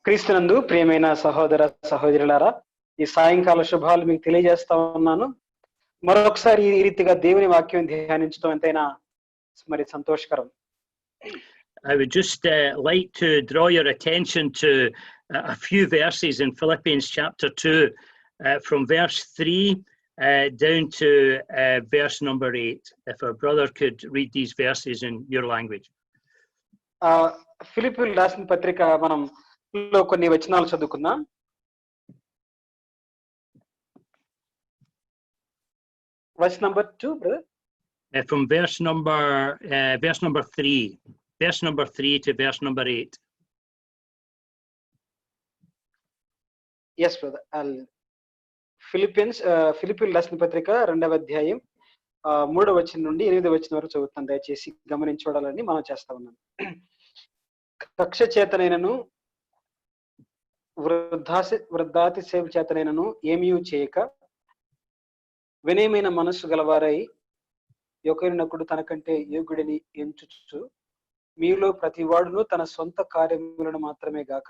క్రీస్తునందు ప్రియమైన సహోదర సహోదరులారా, ఈ సాయంకాల శుభాలు మీకు తెలియజేస్తా ఉన్నాను. మరొకసారి ఈ రీతిగా దేవుని వాక్యం ధ్యానించడం ఎంతైనా మరి సంతోషకరం. I would just like to draw your attention to a few verses in Philippians chapter 2, from verse 3 down to verse number 8. If our brother could read these verses in your language. ఫిలిప్పీయులకు రాసిన పత్రిక మనం కొన్ని వచనాలు చదువుకుందాం. Verse number 2, brother. From verse number 3. Verse number 3 to verse number 8. Yes, brother. ఫిలిప్పీయులకు రాసిన పత్రిక 2వ అధ్యాయం 3వ వచనం నుండి 8వ వచనం వరకు చదువుతాను. దయచేసి గమనించి చూడాలని మనం చేస్తా ఉన్నాం. కక్ష చేతనైనను వృద్ధాతిశయ చేతనైనను ఏమీ చేయక వినయమైన మనస్సు గలవారై ఒకరినొకడు తనకంటే యోగ్యుడిని ఎంచుచు మీలో ప్రతివాడును తన సొంత కార్యములను మాత్రమే గాక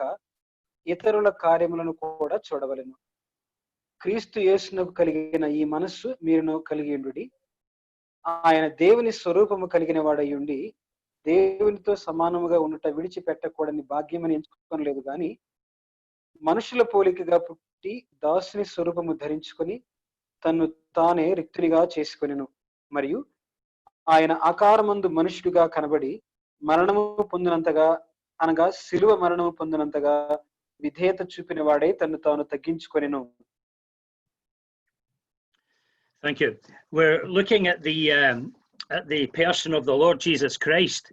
ఇతరుల కార్యములను కూడా చూడవలెను. క్రీస్తు యేసునకు కలిగిన ఈ మనస్సు మీరును కలిగి ఉండుడి. ఆయన దేవుని స్వరూపము కలిగిన వాడయ్యుండి దేవునితో సమానముగా ఉండుట విడిచిపెట్టకూడని భాగ్యమని ఎంచుకోలేదు గాని మనుషుల పోలికగా పుట్టి దాసుని స్వరూపము ధరించుకొని తన్ను తానే రిక్తునిగా చేసుకొనెను. మరియు ఆయన ఆకారమందు మనుషుడిగా కనబడి మరణము పొందినంతగా అనగా శిలువ మరణము పొందినంతగా విధేయత చూపిన వాడే తన్ను తాను తగ్గించుకొనెను. Thank you. We're looking at the person of the Lord Jesus Christ,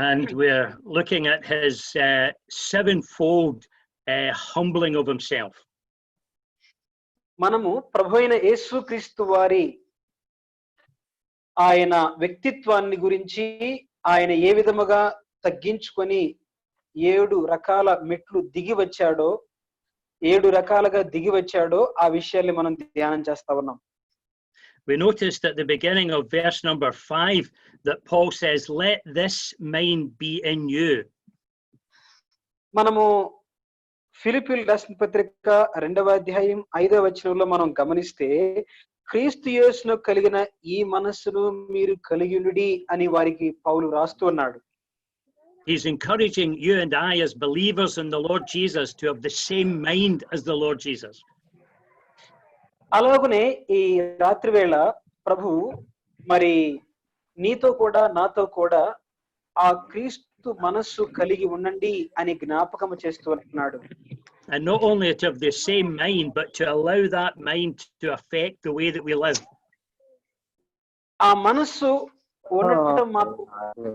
and we're looking at his sevenfold humbling of himself. మనము ప్రభువైన యేసుక్రీస్తు వారి ఆయన వ్యక్తిత్వాన్ని గురించి, ఆయన ఏ విధముగా తగ్గించుకొని 7 రకాల మెట్లు దిగి వచ్చాడో, 7 రకాలుగా దిగి వచ్చాడో ఆ విషయాన్ని మనం ధ్యానం చేస్తా ఉన్నాం. We noticed at the beginning of verse number 5 that Paul says, "Let this mind be in you." మనము ఫిలిప్పీయులకు రాసిన పత్రిక 2వ అధ్యాయం 5వ వచనంలో మనం గమనిస్తే క్రీస్తు యేసునకు కలిగిన ఈ మనస్సును మీరు కలిగి ఉండుడి అని వారికి పౌలు రాస్తూ ఉన్నాడు. He's encouraging you and I as believers in the Lord Jesus to have the same mind as the Lord Jesus. అలాగనే ఈ రాత్రి వేళ ప్రభు మరి నీతో కూడా నాతో కూడా ఆ క్రీస్తు మనస్సు కలిగి ఉండండి అని జ్ఞాపకం చేస్తూ ఉన్నాడు. And not only to have the same mind, but to allow that mind to affect the way that we live. ఆ మనస్సు ఉండటం మాత్రం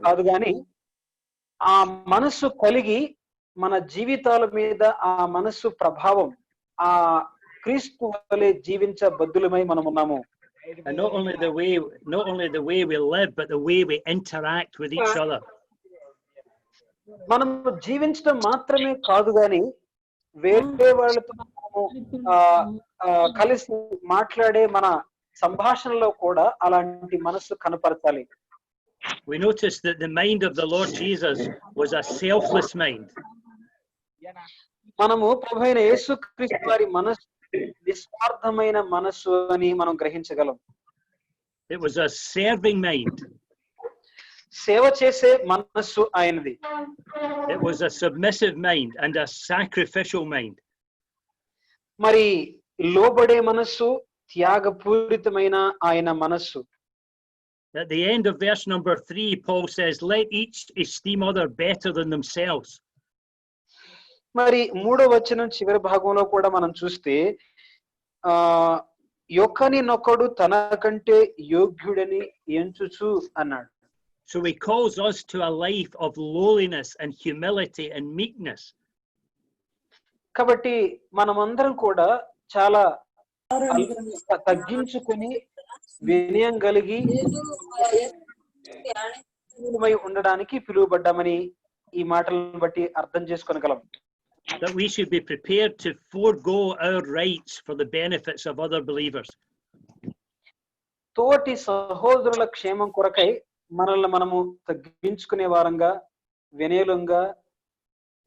కాదు కానీ ఆ మనస్సు కలిగి మన జీవితాల మీద ఆ మనస్సు ప్రభావం ఆ క్రీస్తు వలె జీవించబద్దులమై మనం ఉన్నాము. And not only the way we live, but the way we interact with each other. మనం జీవించడం మాత్రమే కాదు గాని వేరే వాళ్ళతో కలిసి మాట్లాడే మన సంభాషణలో కూడా అలాంటి మనస్సు కనపరచాలి. We noticed that the mind of the Lord Jesus was a selfless mind. మనము ప్రభువైన యేసుక్రీస్తు వారి మనస్సు నిస్వార్థమైన మనస్సు అని మనం గ్రహించగలం. It was a serving mind. సేవ చేసే మనస్సు ఆయనది. It was a submissive mind and a sacrificial mind. మరి లోబడే మనస్సు, త్యాగపూరితమైన ఆయన మనస్సు. At the end of verse number 3, Paul says, "Let each esteem other better than themselves." మరి 3వ వచనం చివరి భాగంలో కూడా మనం చూస్తే యొక్కనినొక్కడు తనకంటే యోగ్యుడని ఎంచుచు అన్నాడు. So he calls us to a life of lowliness and humility and meekness. కాబట్టి మనమందరం కూడా చాలా తగ్గించుకొని వినయం కలిగి ఉండడానికి పిలువబడ్డామని ఈ మాటలను బట్టి అర్థం చేసుకోగలం. That we should be prepared to forego our rights for the benefits of other believers. తోటి సహోదరుల క్షేమం కొరకై మనల్ని మనము తగ్గించుకునే వారంగా, వినయంగా,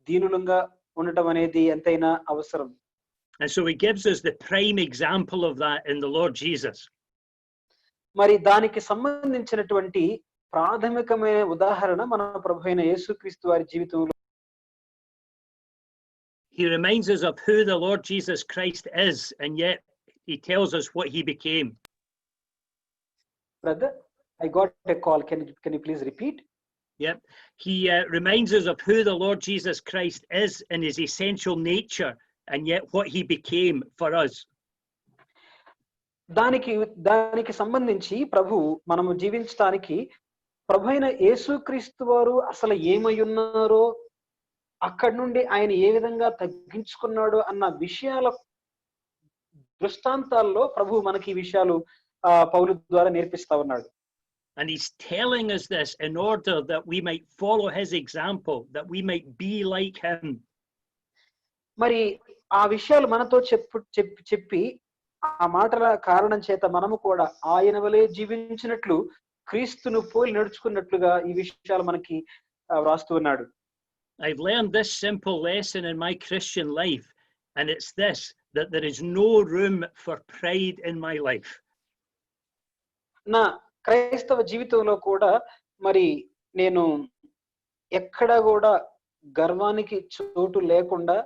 దీనులంగా ఉండటం అనేది ఎంతైనా అవసరం. And so he gives us the prime example of that in the Lord Jesus. మరి దానికి సంబంధించినటువంటి ప్రాథమికమైన ఉదాహరణ మన ప్రభువైన యేసుక్రీస్తు వారి జీవితంలో. He reminds us of who the Lord Jesus Christ is, and yet he tells us what he became. Brother, I got a call. Can you please repeat? Yep. He reminds us of who the Lord Jesus Christ is in his essential nature, and yet what he became for us. దానికి సంబంధించి ప్రభు మనము జీవించడానికి ప్రభువైన యేసుక్రీస్తు వారు అసలు ఏమై ఉన్నారో, అక్కడి నుండి ఆయన ఏ విధంగా తగ్గించుకున్నాడో అన్న విషయాల దృష్టాంతాల్లో ప్రభు మనకి ఈ విషయాలు పౌలు ద్వారా నేర్పిస్తా ఉన్నాడు. And he's telling us this in order that we might follow his example, that we might be like him. మరి ఆ విషయాలు మనతో చెప్పి ఆ మాటల కారణం చేత మనము కూడా ఆయన వలె జీవించినట్లు, క్రీస్తును పోలి నడుచుకున్నట్లుగా ఈ విషయాలు మనకి వ్రాస్తూ ఉన్నాడు. I've learned this simple lesson in my Christian life, and it's this, that there is no room for pride in my life. నా క్రైస్తవ జీవితంలో కూడా మరి నేను ఎక్కడ కూడా గర్వానికి చోటు లేకుండా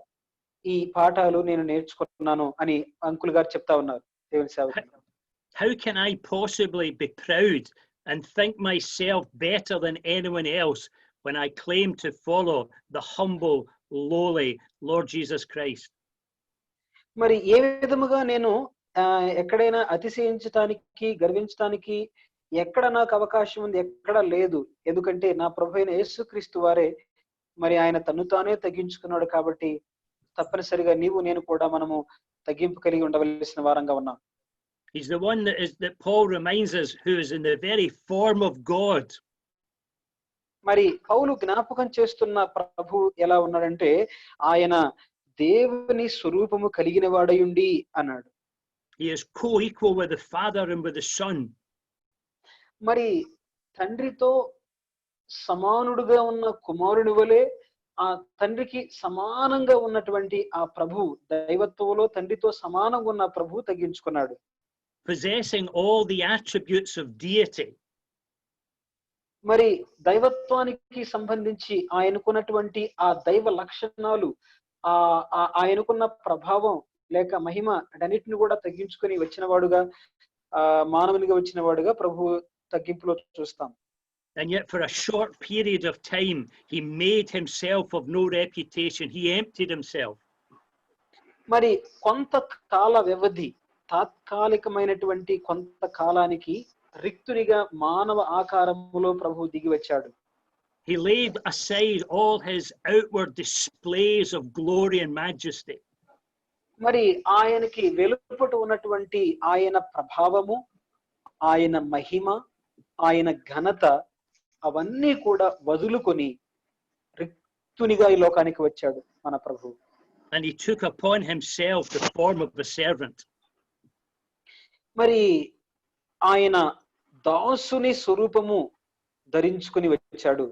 ఈ పాఠాలు నేను నేర్చుకున్నాను అని అంకుల్ గారు చెప్తా ఉన్నారు. దేవుని సేవకులు. How can I possibly be proud and think myself better than anyone else when I claim to follow the humble, lowly Lord Jesus Christ? మరి ఏ విధముగా నేను ఎక్కడైనా అతిశయించడానికి, గర్వించడానికి ఎక్కడ నాకు అవకాశం ఉంది? ఎక్కడ లేదు. ఎందుకంటే నా ప్రభువైన యేసుక్రీస్తు వారే మరి ఆయన తన్ను తానే తగ్గించుకున్నాడు కాబట్టి తప్పనిసరిగా నీవు నేను కూడా మనము తగ్గింపు కలిగి ఉండవలసిన వారంగా ఉన్నాం. He's the one that Paul reminds us who is in the very form of God. మరి పౌలు జ్ఞాపకం చేస్తున్న ప్రభు ఎలా ఉన్నాడంటే ఆయన దేవుని స్వరూపము కలిగిన వాడయుండి అన్నాడు. He is co-equal with the Father and with the Son. మరి తండ్రితో సమానుడుగా ఉన్న కుమారుని వలె ఆ తండ్రికి సమానంగా ఉన్నటువంటి ఆ ప్రభు, దైవత్వంలో తండ్రితో సమానంగా ఉన్న ప్రభు తగ్గించుకున్నాడు. Possessing all the attributes of deity. మరి దైవత్వానికి సంబంధించి ఆయనకున్నటువంటి ఆ దైవ లక్షణాలు, ఆయనకున్న ప్రభావం లేక మహిమ అన్నిటిని కూడా తగ్గించుకొని వచ్చిన వాడుగా, మానవునిగా వచ్చిన వాడుగా ప్రభు తగ్గింపులో చూస్తాం. And yet for a short period of time, he made himself of no reputation. He emptied himself. మరి కొంతకాల వ్యవధి, తాత్కాలికమైనటువంటి కొంతకాలానికి రిక్తునిగా మానవ ఆకారములో ప్రభు దిగి వచ్చాడు. He laid aside all his outward displays of glory and majesty. మరి ఆయనకి వెలుపట ఉన్నటువంటి ఆయన ప్రభావము, ఆయన మహిమ, ఆయన ఘనత అవన్నీ కూడా వదులుకొని రిక్తునిగా ఈ లోకానికి వచ్చాడు మన ప్రభు. And he took upon himself the form of a servant. మరి ఆయన దాసుని స్వరూపము ధరించుకొని వచ్చాడు.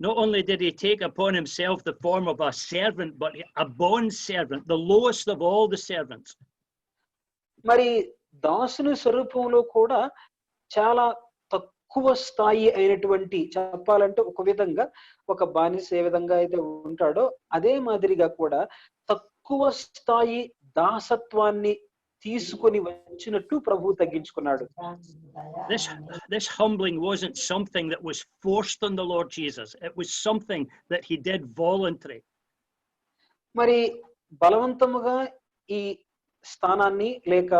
Not only did he take upon himself the form of a servant, but a bond servant, the lowest of all the servants. మరి దాసుని స్వరూపంలో కూడా చాలా తక్కువ స్థాయి అయినటువంటి, చెప్పాలంటే ఒక విధంగా ఒక బానిస ఏ విధంగా అయితే ఉంటాడో అదే మాదిరిగా కూడా తక్కువ స్థాయి దాసత్వాన్ని తీసుకొని వచ్చినట్టు ప్రభు తగ్గించుకున్నాడు. This humbling wasn't something that was forced on the Lord Jesus. It was something that he did voluntarily. మరి బలవంతముగా ఈ స్థానాన్ని లేక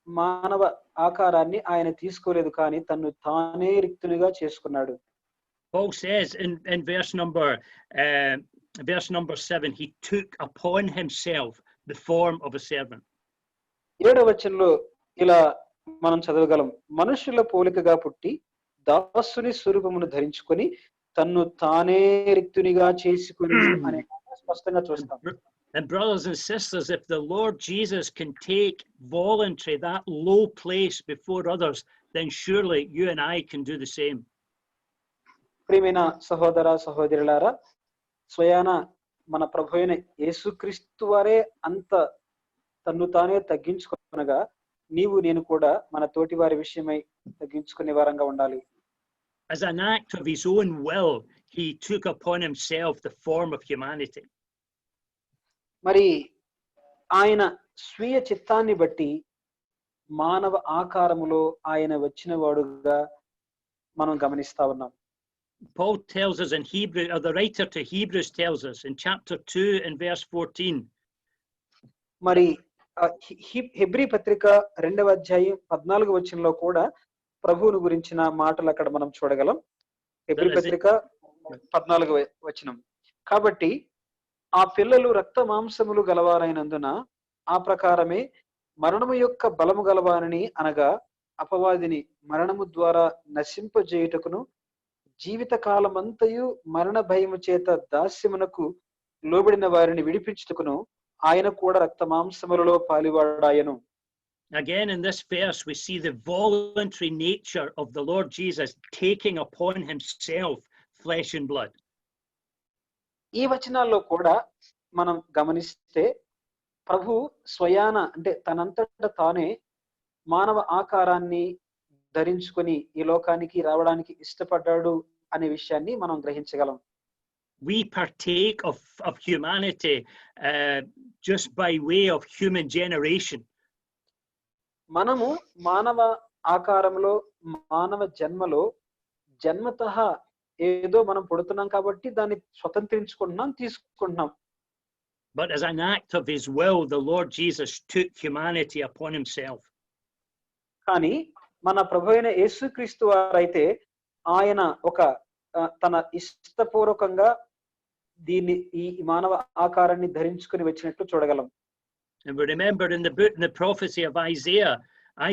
మానవ ఆకారాన్ని ఆయన తీసుకోలేదు, కానీ తన్ను తానే రిక్తునిగా చేసుకున్నాడు. Paul says in verse number 7, he took upon himself the form of a servant. 7వ వచనంలో ఇలా మనం చదవగలం, మనుషుల పోలికగా పుట్టి దాసుని స్వరూపమును ధరించుకొని తన్ను తానే రిక్తునిగా చేసుకుని అనే స్పష్టంగా చూస్తాం. And brothers and sisters, if the Lord Jesus can take voluntary that low place before others, then surely you and I can do the same. ప్రియమైన సహోదర సహోదరులారా, స్వయాన మన ప్రభు అయిన యేసుక్రీస్తు వారే అంత తన్ను తానే తగ్గించుకొనగా నీవు నేను కూడా మన తోటి వారి విషయమై తగ్గించుకునే వారంగా ఉండాలి. As an act of his own will, he took upon himself the form of humanity. మరి ఆయన స్వీయ చిత్తాన్ని బట్టి మానవ ఆకారములో ఆయన వచ్చిన వాడుగా మనం గమనిస్తా ఉన్నాం. Paul tells us in Hebrew, or the writer to Hebrews tells us in chapter 2 and verse 14. మరి హెబ్రీ పత్రిక 2వ అధ్యాయం 14వ వచనంలో కూడా ప్రభువును గురించిన మాటలు అక్కడ మనం చూడగలం. హెబ్రీ పత్రిక 14వ వచనం. కాబట్టి ఆ పిల్లలు రక్త మాంసములు గలవారైనందున ఆ ప్రకారమే మరణము యొక్క బలము గలవారని అనగా అపవాదిని మరణము ద్వారా నశింపజేయుటకును జీవిత కాలమంతయు మరణ భయము చేత దాస్యమునకు లోబడిన వారిని విడిపించుటకును ఆయన కూడా రక్త మాంసములలో పాలివాడాయను. Again, in this verse, we see the voluntary nature of the Lord Jesus taking upon himself flesh and blood. ఈ వచనాల్లో కూడా మనం గమనిస్తే ప్రభు స్వయాన అంటే తనంతట తానే మానవ ఆకారాన్ని ధరించుకొని ఈ లోకానికి రావడానికి ఇష్టపడ్డాడు అనే విషయాన్ని మనం గ్రహించగలం. We partake of humanity just by way of human generation. మనము మానవ ఆకారంలో మానవ జన్మలో జన్మతః ఏదో మనం పుడుతున్నాం కాబట్టి దాన్ని స్వతంత్రించుకుంటున్నాం, తీసుకుంటున్నాం. But as an act of his will, the Lord Jesus took humanity upon himself. కానీ మన ప్రభువైన యేసుక్రీస్తు వారైతే ఆయన ఒక తన ఇష్టపూర్వకంగా దీన్ని ఈ మానవ ఆకారాన్ని ధరించుకుని వచ్చినట్లు చూడగలం. And we remember in the prophecy of Isaiah,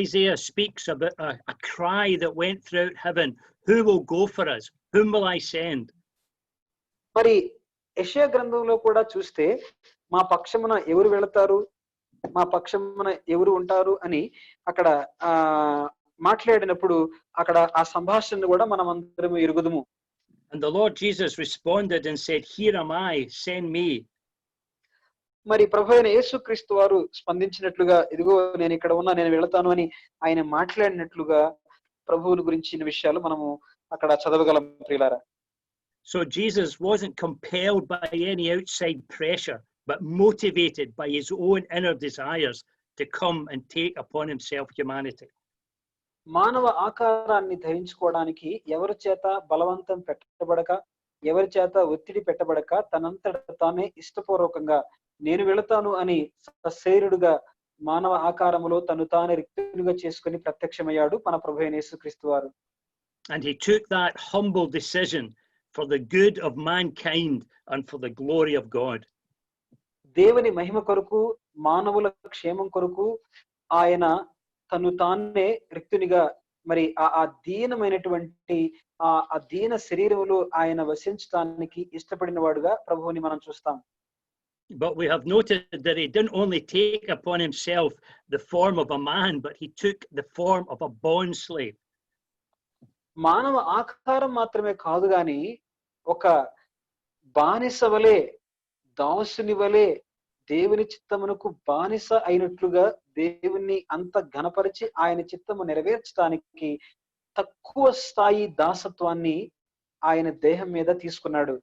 Isaiah speaks about a cry that went throughout heaven, who will go for us? Whom will I send? మరి యెషయా గ్రంథంలో కూడా చూస్తే మా పక్షమున ఎవరు వెళతారు, మా పక్షమున ఎవరు ఉంటారు అని అక్కడ మాట్లాడినప్పుడు అక్కడ ఆ సంభాషణ కూడా మనం అందరం ఎరుగుదుము. And the Lord Jesus responded and said, "Here am I, send me." మరి ప్రభువైన యేసుక్రీస్తు వారు స్పందించినట్లుగా ఇదిగో నేను ఇక్కడ ఉన్నా, నేను వెళతాను అని ఆయన మాట్లాడినట్లుగా ప్రభువుని గురించిన విషయాలు మనము అక్కడ చదవగలం ప్రియులారా. So Jesus wasn't compelled by any outside pressure, but motivated by his own inner desires to come and take upon himself humanity. మానవ ఆకారాన్ని ధరించుకోవడానికి ఎవరి చేత బలవంతం పెట్టబడక, ఎవరి చేత ఒత్తిడి పెట్టబడక తనంతట తానే ఇష్టపూర్వకంగా నేను వెళతాను అని సశరీరుడుగా మానవ ఆకారములో తను తానే రిక్తునిగా చేసుకుని ప్రత్యక్షమయ్యాడు మన ప్రభువైన యేసుక్రీస్తు వారు. And he took that humble decision for the good of mankind and for the glory of God. దేవుని మహిమ కొరకు, మానవుల క్షేమం కొరకు ఆయన తను తానే రిక్తునిగా మరి ఆ దీనమైనటువంటి ఆ దీన శరీరములో ఆయన వసించడానికి ఇష్టపడిన వాడుగా ప్రభువుని మనం చూస్తాం. But we have noted that he didn't only take upon himself the form of a man, but he took the form of a bond slave. మానవ ఆకారం మాత్రమే కాదు గాని ఒక బానిస వలె, దాసుని వలె దేవుని చిత్తమునకు బానిస అయినట్లుగా దేవుణ్ణి అంత ఘనపరిచి ఆయన చిత్తము నెరవేర్చడానికి తక్కువ స్థాయి దాసత్వాన్ని ఆయన దేహం మీద తీసుకున్నాడు.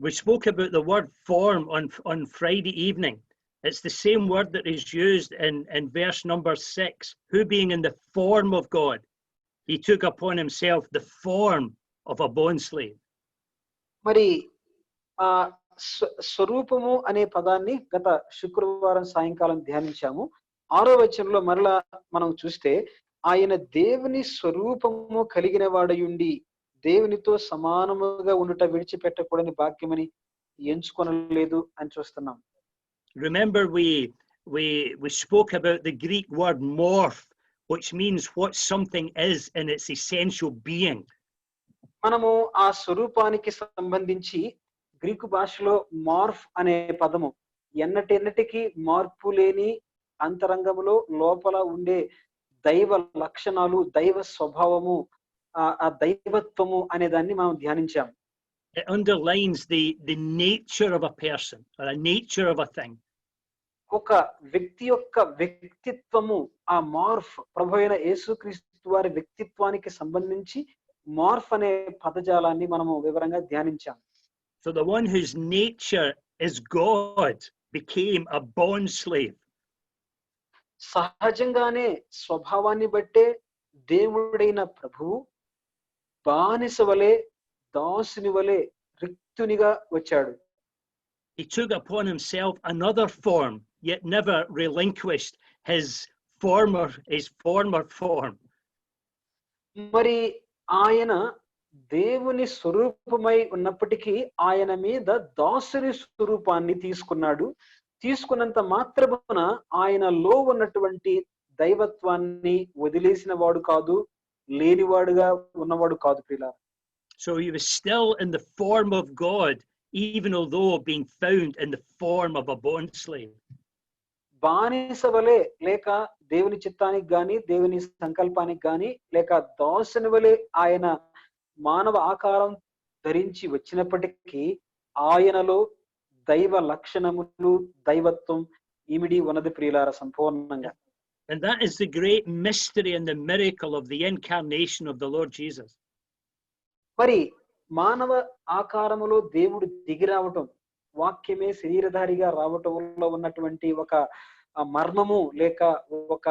We spoke about the word form on Friday evening. It's the same word that is used in verse number 6. Who being in the form of God, he took upon himself the form of a bond slave. మరి ఆ స్వరూపము అనే పదాన్ని గత శుక్రవారం సాయంకాలం ధ్యానించాము. 6వ వచనంలో మరలా మనం చూస్తే ఆయన దేవుని స్వరూపము కలిగిన వాడయుండి దేవునితో సమానముగా ఉండుట విడిచిపెట్టకూడని భాగ్యమని ఎంచుకొనలేదు అని చూస్తున్నాం. Remember we spoke about the Greek word morph, which means what something is in its essential being. మనము ఆ స్వరూపానికి సంబంధించి గ్రీకు భాషలో మార్ఫ్ అనే పదము ఎన్నటికి మార్పు లేని అంతరంగములో లోపల ఉండే దైవ లక్షణాలు, దైవ స్వభావము, ఆ దైవత్వము అనే దాన్ని మనం ధ్యానించాం. it underlines the nature of a person or a nature of a thing. ఒక వ్యక్తి యొక్క వ్యక్తిత్వము, ఆ మార్ఫ్, ప్రభు అయిన యేసుక్రీస్తు వారి వ్యక్తిత్వానికి సంబంధించి మార్ఫ్ అనే పదజాలాన్ని మనము వివరంగా ధ్యానించాం. So the one whose nature is God became a bond slave. సహజంగానే స్వభావాన్ని బట్టే దేవుడైన ప్రభువు బానిస వలె, దాసుని వలె, రిక్తునిగా వచ్చాడు. He took upon himself another form, yet never relinquished his former form. మరి ఆయన దేవుని స్వరూపమై ఉన్నప్పటికీ ఆయన మీద దాసుని స్వరూపాన్ని తీసుకున్నాడు. తీసుకున్నంత మాత్రమున ఆయనలో ఉన్నటువంటి దైవత్వాన్ని వదిలేసిన వాడు కాదు, లేనివాడుగా ఉన్నవాడు కాదు ప్రియులారా. So he was still in the form of God, even although being found in the form of a bond slave. బానిస వలె లేక దేవుని చిత్తానికి గాని, దేవుని సంకల్పానికి గాని, లేక దాసుని వలె ఆయన మానవ ఆకారం ధరించి వచ్చినప్పటికీ ఆయనలో దైవ లక్షణములు, దైవత్వం ఇమిడి ఉన్నది ప్రియులారా సంపూర్ణంగా. And that is the great mystery and the miracle of the incarnation of the Lord Jesus. మరి మానవ ఆకారములో దేవుడు దిగి రావటం, వాక్యమే శరీరధారిగా రావటంలో ఉన్నటువంటి ఒక మర్మము లేక ఒక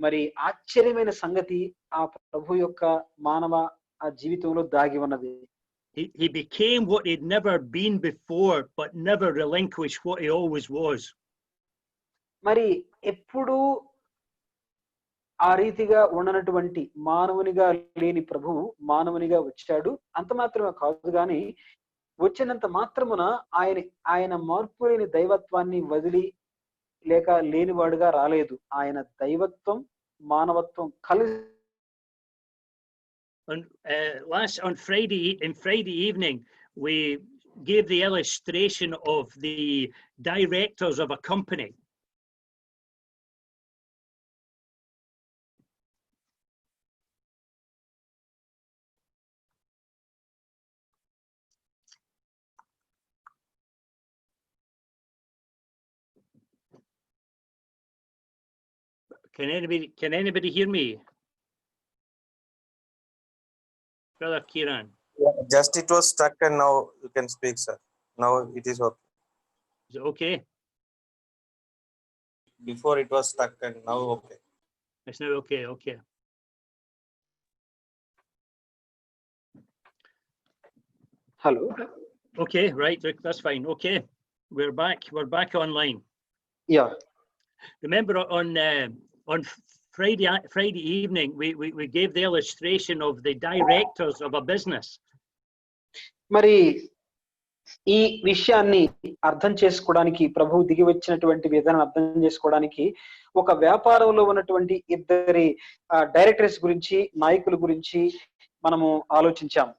మరి ఆశ్చర్యమైన సంగతి ఆ ప్రభు యొక్క మానవ ఆ జీవితంలో దాగి ఉన్నది. He became what he'd never been before, but never relinquished what he always was. మరి ఎప్పుడు ఆ రీతిగా ఉండనటువంటి మానవునిగా లేని ప్రభువు మానవునిగా వచ్చాడు. అంత మాత్రమే కాదు గాని వచ్చినంత మాత్రమున ఆయన మార్పు లేని దైవత్వాన్ని వదిలి లేక లేనివాడుగా రాలేదు. ఆయన దైవత్వం, మానవత్వం కలిసి. On Friday evening, we gave the illustration of the directors of a company. Can anybody hear me? Brother Kiran. Yeah, just it was stuck and now you can speak, sir. Now it is okay. Is it okay? Before it was stuck and now okay. It's now okay, okay. Hello. Okay, right, that's fine. Okay, we're back online. Yeah. Remember on Friday evening, we gave the illustration of the directors of a business. మరి ఈ విషయాన్ని అర్థం చేసుకోవడానికి, ప్రభువు దిగి వచ్చినటువంటి విధానం అర్థం చేసుకోవడానికి ఒక వ్యాపారంలో ఉన్నటువంటి ఇద్దరి డైరెక్టర్స్ గురించి, నాయకుల గురించి మనము ఆలోచించాం.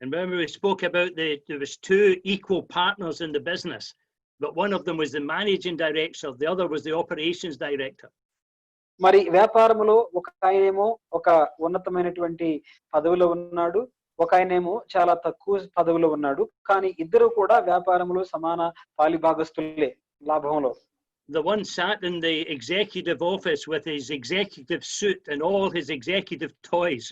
And remember we spoke about there was two equal partners in the business, but one of them was the managing director, the other was the operations director. మరి వ్యాపారంలో ఒక ఆయనేమో ఒక ఉన్నతమైనటువంటి పదవిలో ఉన్నాడు, ఒక ఆయనేమో చాలా తక్కువ పదవిలో ఉన్నాడు. కానీ ఇద్దరు కూడా వ్యాపారంలో సమాన పాలిభాగస్తులే లాభంలో. The one sat in the executive office with his executive suit and all his executive toys.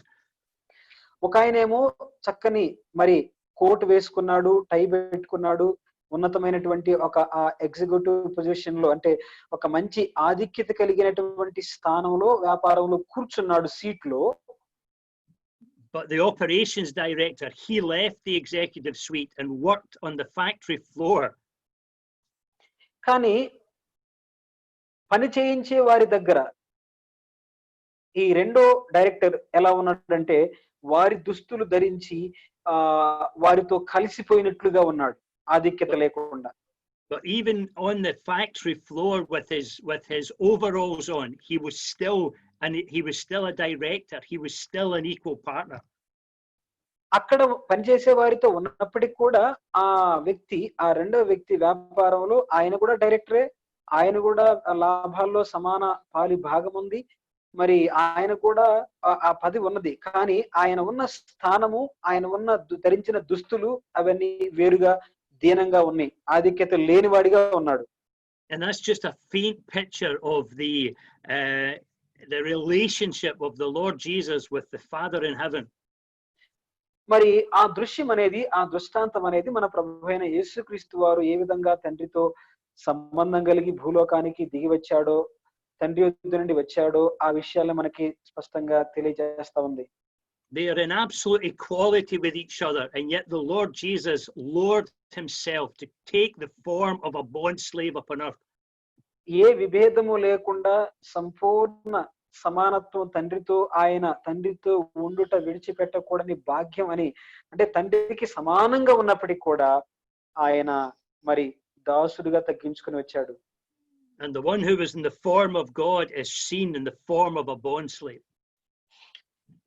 ఒక ఆయనేమో చక్కని మరి కోట్ వేసుకున్నాడు, టై పెట్టుకున్నాడు, ఉన్నతమైనటువంటి ఒక ఆ ఎగ్జిక్యూటివ్ పొజిషన్ లో, అంటే ఒక మంచి ఆధిక్యత కలిగినటువంటి స్థానంలో వ్యాపారంలో కూర్చున్నాడు సీట్ లో. But the operations director, he left the executive suite and worked on the factory floor. కానీ పని చేయించే వారి దగ్గర ఈ రెండో డైరెక్టర్ ఎలా ఉన్నాడంటే వారి దుస్తులు ధరించి వారితో కలిసిపోయినట్లుగా ఉన్నాడు, ఆధిక్యత లేకుండా. But even on the factory floor with his overalls on, he was still a director. He was still an equal partner. అక్కడ పనిచేసే వారితో ఉన్నప్పటికీ కూడా ఆ వ్యక్తి, ఆ రెండో వ్యక్తి వ్యాపారంలో ఆయన కూడా డైరెక్టరే, ఆయన కూడా లాభాల్లో సమాన పాలి భాగం ఉంది. మరి ఆయన కూడా ఆ పదవి ఉన్నది. కానీ ఆయన ఉన్న స్థానము, ఆయన ఉన్న ధరించిన దుస్తులు అవన్నీ వేరుగా దీనంగా ఉన్నాయి. ఆధిక్యత లేనివాడిగా ఉన్నాడు. And that's just a faint picture of the relationship of the Lord Jesus with the Father in heaven. మరి ఆ దృశ్యం అనేది, ఆ దృష్టాంతం అనేది మన ప్రభువైన యేసుక్రీస్తు వారు ఏ విధంగా తండ్రితో సంబంధం కలిగి భూలోకానికి దిగి వచ్చాడో, తండ్రి యొద్ద నుండి వచ్చాడో ఆ విషయాలు మనకి స్పష్టంగా తెలియజేస్తా ఉంది. They are in absolute equality with each other, and yet the Lord Jesus lowered himself to take the form of a bond slave upon earth. ఏ విభేదము లేకుండా సంపూర్ణ సమానత్వం తండ్రితో ఉండుట విడిచిపెట్టకూడని భాగ్యం అని, అంటే తండ్రికి సమానంగా ఉన్నప్పటికీ కూడా ఆయన మరి దాసుడిగా తగ్గించుకుని వచ్చాడు. And the one who was in the form of God is seen in the form of a bond slave.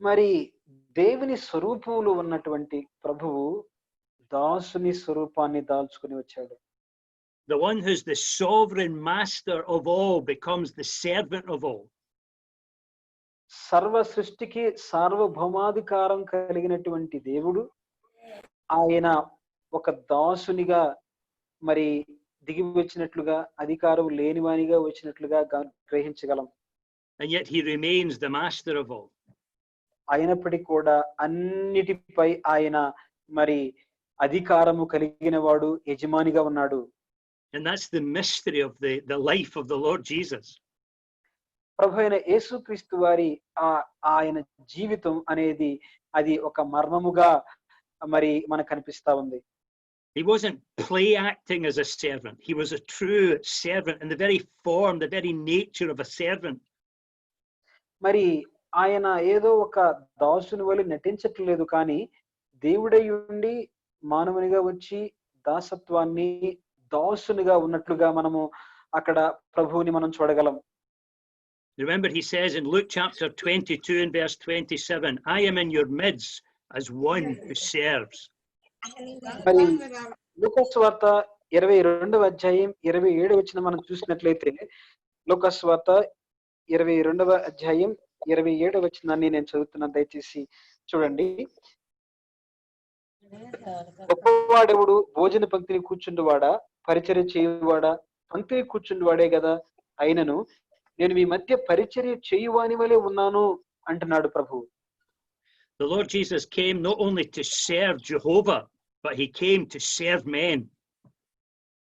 మరి దేవుని స్వరూపంలో ఉన్నటువంటి ప్రభువు దాసుని స్వరూపాన్ని దాల్చుకుని వచ్చాడు. The one who's the sovereign master of all becomes the servant of all. సర్వ సృష్టికి సార్వభౌమాధికారం కలిగినటువంటి దేవుడు ఆయన ఒక దాసునిగా మరి దిగి వచ్చినట్లుగా, అధికారం లేనివానిగా వచ్చినట్లుగా గ్రహించగలం. And yet he remains the master of all. అయినప్పటికీ కూడా అన్నిటిపై ఆయన మరి అధికారము కలిగిన వాడు, యజమానిగా ఉన్నాడు. And that's the mystery of the life of the Lord Jesus. ప్రభువైన యేసుక్రీస్తు వారి ఆయన జీవితం అనేది అది ఒక మర్మముగా మరి మనకు కనిపిస్తా ఉంది. He wasn't play acting as a servant. He was a true servant in the very form, the very nature of a servant. మరి ఆయన ఏదో ఒక దాసుని వలె నటించట్లేదు, కానీ దేవుడై ఉండి మానవునిగా వచ్చి దాసత్వాన్ని దాసునిగా ఉన్నట్లుగా మనము అక్కడ ప్రభువుని మనం చూడగలం. Remember, he says in Luke chapter 22 and verse 27, I am in your midst as one who serves. మరి లూకా సువార్త 22వ అధ్యాయం 27వ వచనం మనం చూసినట్లయితే, లూకా సువార్త 22వ అధ్యాయం 27వ వచనాన్ని నేను చదువుతున్నాను, దయచేసి చూడండి. గొప్పవాడెవడు భోజన పంక్తిని కూర్చుండువాడా, పరిచర్య చేయువాడా? పంక్తిని కూర్చుండువాడే కదా. అయినను నేను మీ మధ్య పరిచర్య చేయువాని వలె ఉన్నాను అంటున్నాడు ప్రభువు. The Lord Jesus came not only to serve Jehovah, but he came to serve men.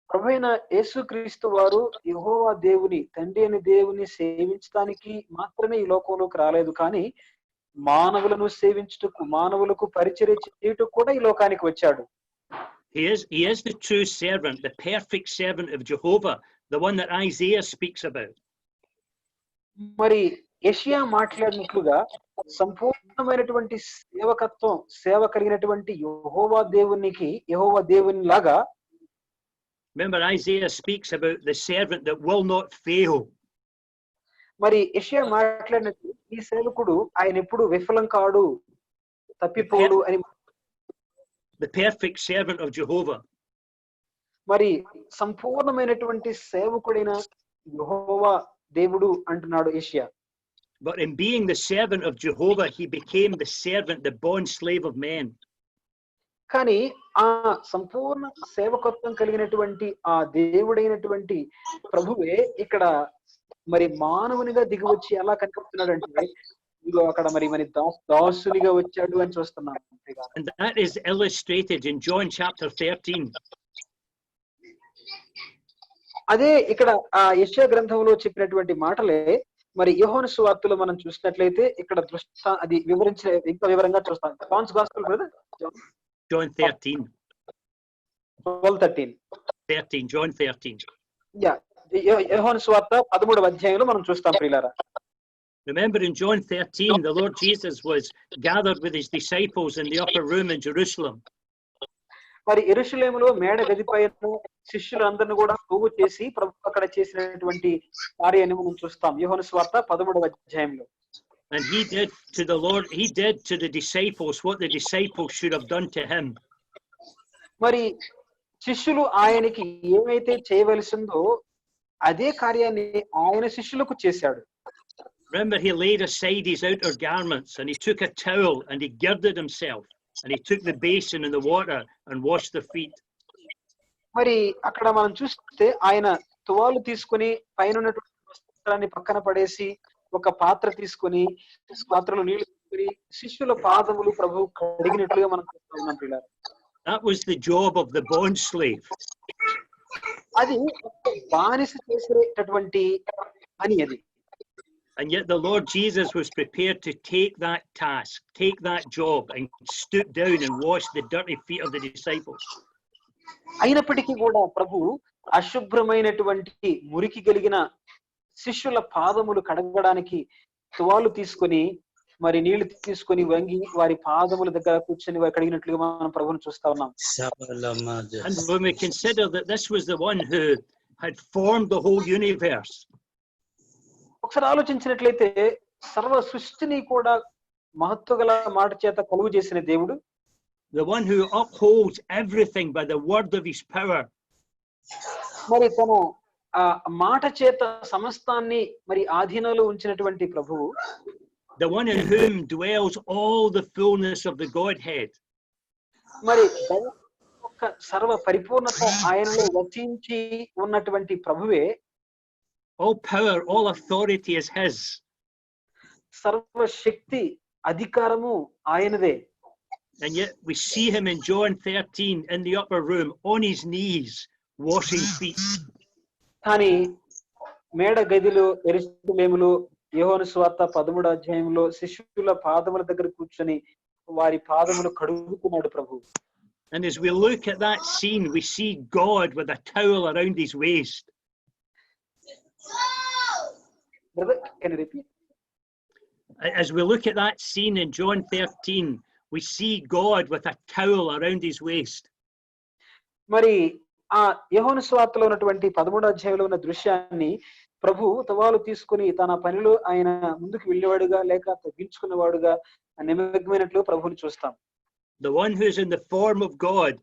ప్రభువైన యేసుక్రీస్తు వారు యెహోవా దేవుని, తండ్రి అయిన దేవుని సేవించడానికి మాత్రమే ఈ లోకంలోకి రాలేదు, కానీ మానవులను సేవించుటకు, మానవులకు పరిచర్య చేయుటకు కూడా ఈ లోకానికి వచ్చాడు. He is the true servant, the perfect servant of Jehovah, the one that Isaiah speaks about. మరి యెషయా మాట్లాడినట్లుగా సంపూర్ణమైనటువంటి సేవకత్వం, సేవ కలిగినటువంటి యెహోవా దేవుని లాగా. Remember, Isaiah speaks about the servant that will not fail. మరి యెషయా మాట్లాడినట్లు ఈ సేవకుడు ఆయన ఎప్పుడు విఫలం కాడు, తప్పిపోడు అని. The perfect servant of Jehovah. మరి సంపూర్ణమైనటువంటి సేవకుడైన యెహోవా దేవుడు అంటున్నాడు యెషయా. But in being the servant of Jehovah, he became the servant, the bond slave of men. కానీ ఆ సంపూర్ణ సేవకత్వం కలిగినటువంటి ఆ దేవుడైనటువంటి ప్రభువే ఇక్కడ మరి మానవునిగా దిగివచ్చి ఎలా కనిపిస్తున్నాడు అంటే, ఇదిగో అక్కడ మరి దాసునిగా వచ్చాడు అని చూస్తున్నాం. And that is illustrated in John chapter 13. అదే ఇక్కడ ఆ యెషయా గ్రంథంలో చెప్పినటువంటి మాటలే మరి యోహాను సువార్తలో మనం చూసినట్లయితే ఇక్కడ అది ఇంకా వివరంగా చూస్తాం. Johne's gospel brother, John 13. 12:13. John 13. Yeah, యోహాను సువార్త 13వ అధ్యాయంలో మనం చూస్తాం ప్రియులారా. Remember, in John 13, the Lord Jesus was gathered with his disciples in the upper room in Jerusalem. మరి యెరూషలేములో మేడ గదిపైన శిష్యులందరిని కూడా పోగు చేసి ప్రభు అక్కడ చేసినటువంటి కార్యాన్ని మనం చూస్తాం యోహాను సువార్త 13వ అధ్యాయంలో. And he did to the disciples what the disciples should have done to him. మరి శిష్యులు ఆయనకి ఏమైతే చేయవలసిందో అదే కార్యాన్ని ఆయన శిష్యులకు చేశాడు. Remember, he laid aside his outer garments and he took a towel and he girded himself and he took the basin and the water and washed their feet. మరి అక్కడ మనం చూస్తే ఆయన తువాలు తీసుకుని పైన ఉన్నటువంటి వస్త్రాన్ని పక్కన పడేసి ఒక పాత్ర తీసుకుని పాత్రలో నీళ్లు తీసుకుని శిష్యుల పాదములు ప్రభువు కడిగినట్లుగా మనం చూస్తా ఉన్నాం పిల్లలు. That was the job of the bond slave. అది బానిస చేసేటటువంటి పని అది. And yet the Lord Jesus was prepared to take that task, take that job, and stoop down and wash the dirty feet of the disciples. అయినప్పటికీ కూడా ప్రభు అశుభ్రమైనటువంటి మురికి కలిగిన శిష్యుల పాదములు కడగడానికి తువాలు తీసుకొని మరి నీళ్లు తీసుకొని వంగి వారి పాదముల దగ్గర కూర్చొని వారు కడిగినట్లుగా మనం ప్రభువును చూస్తా ఉన్నాం. And when we consider that this was the one who had formed the whole universe, ఒకసారి ఆలోచించినట్లయితే సర్వ సృష్టిని కూడా మహత్వగల మాట చేత కలుగు చేసిన దేవుడు, the one who upholds everything by the word of his power, మరి తన ఆ మాట చేత సమస్తాన్ని మరి ఆధీనంలో ఉంచినటువంటి ప్రభువు, the one in whom dwells all the fullness of the Godhead, మరి యొక్క సర్వ పరిపూర్ణత ఆయనలో వసించి ఉన్నటువంటి ప్రభువే, all power, all authority is his. సర్వ శక్తి అధికారము ఆయనదే. And yet we see him in John 13 in the upper room on his knees washing feet. కానీ మేడ గదిలో యెరూషలేములో యోహాను సువార్త 13వ అధ్యాయంలో శిష్యుల పాదముల దగ్గర కూర్చొని వారి పాదములు కడుగుతున్నాడు ప్రభు. And as we look at that scene, we see God with a towel around his waist. Brother, can you repeat? As we look at that scene in John 13, we see God with a towel around his waist. మరి ఆ యోహాను సువార్తలో ఉన్నటువంటి 13వ అధ్యాయంలో ఉన్న దృశ్యాన్ని ప్రభు తువాలు తీసుకుని తన పనిలో ఆయన ముందుకు వెళ్ళేవాడుగా లేక తగ్గించుకున్నవాడుగా నిమగ్నమైనట్లు ప్రభువుని చూస్తాం. The one who is in the form of God,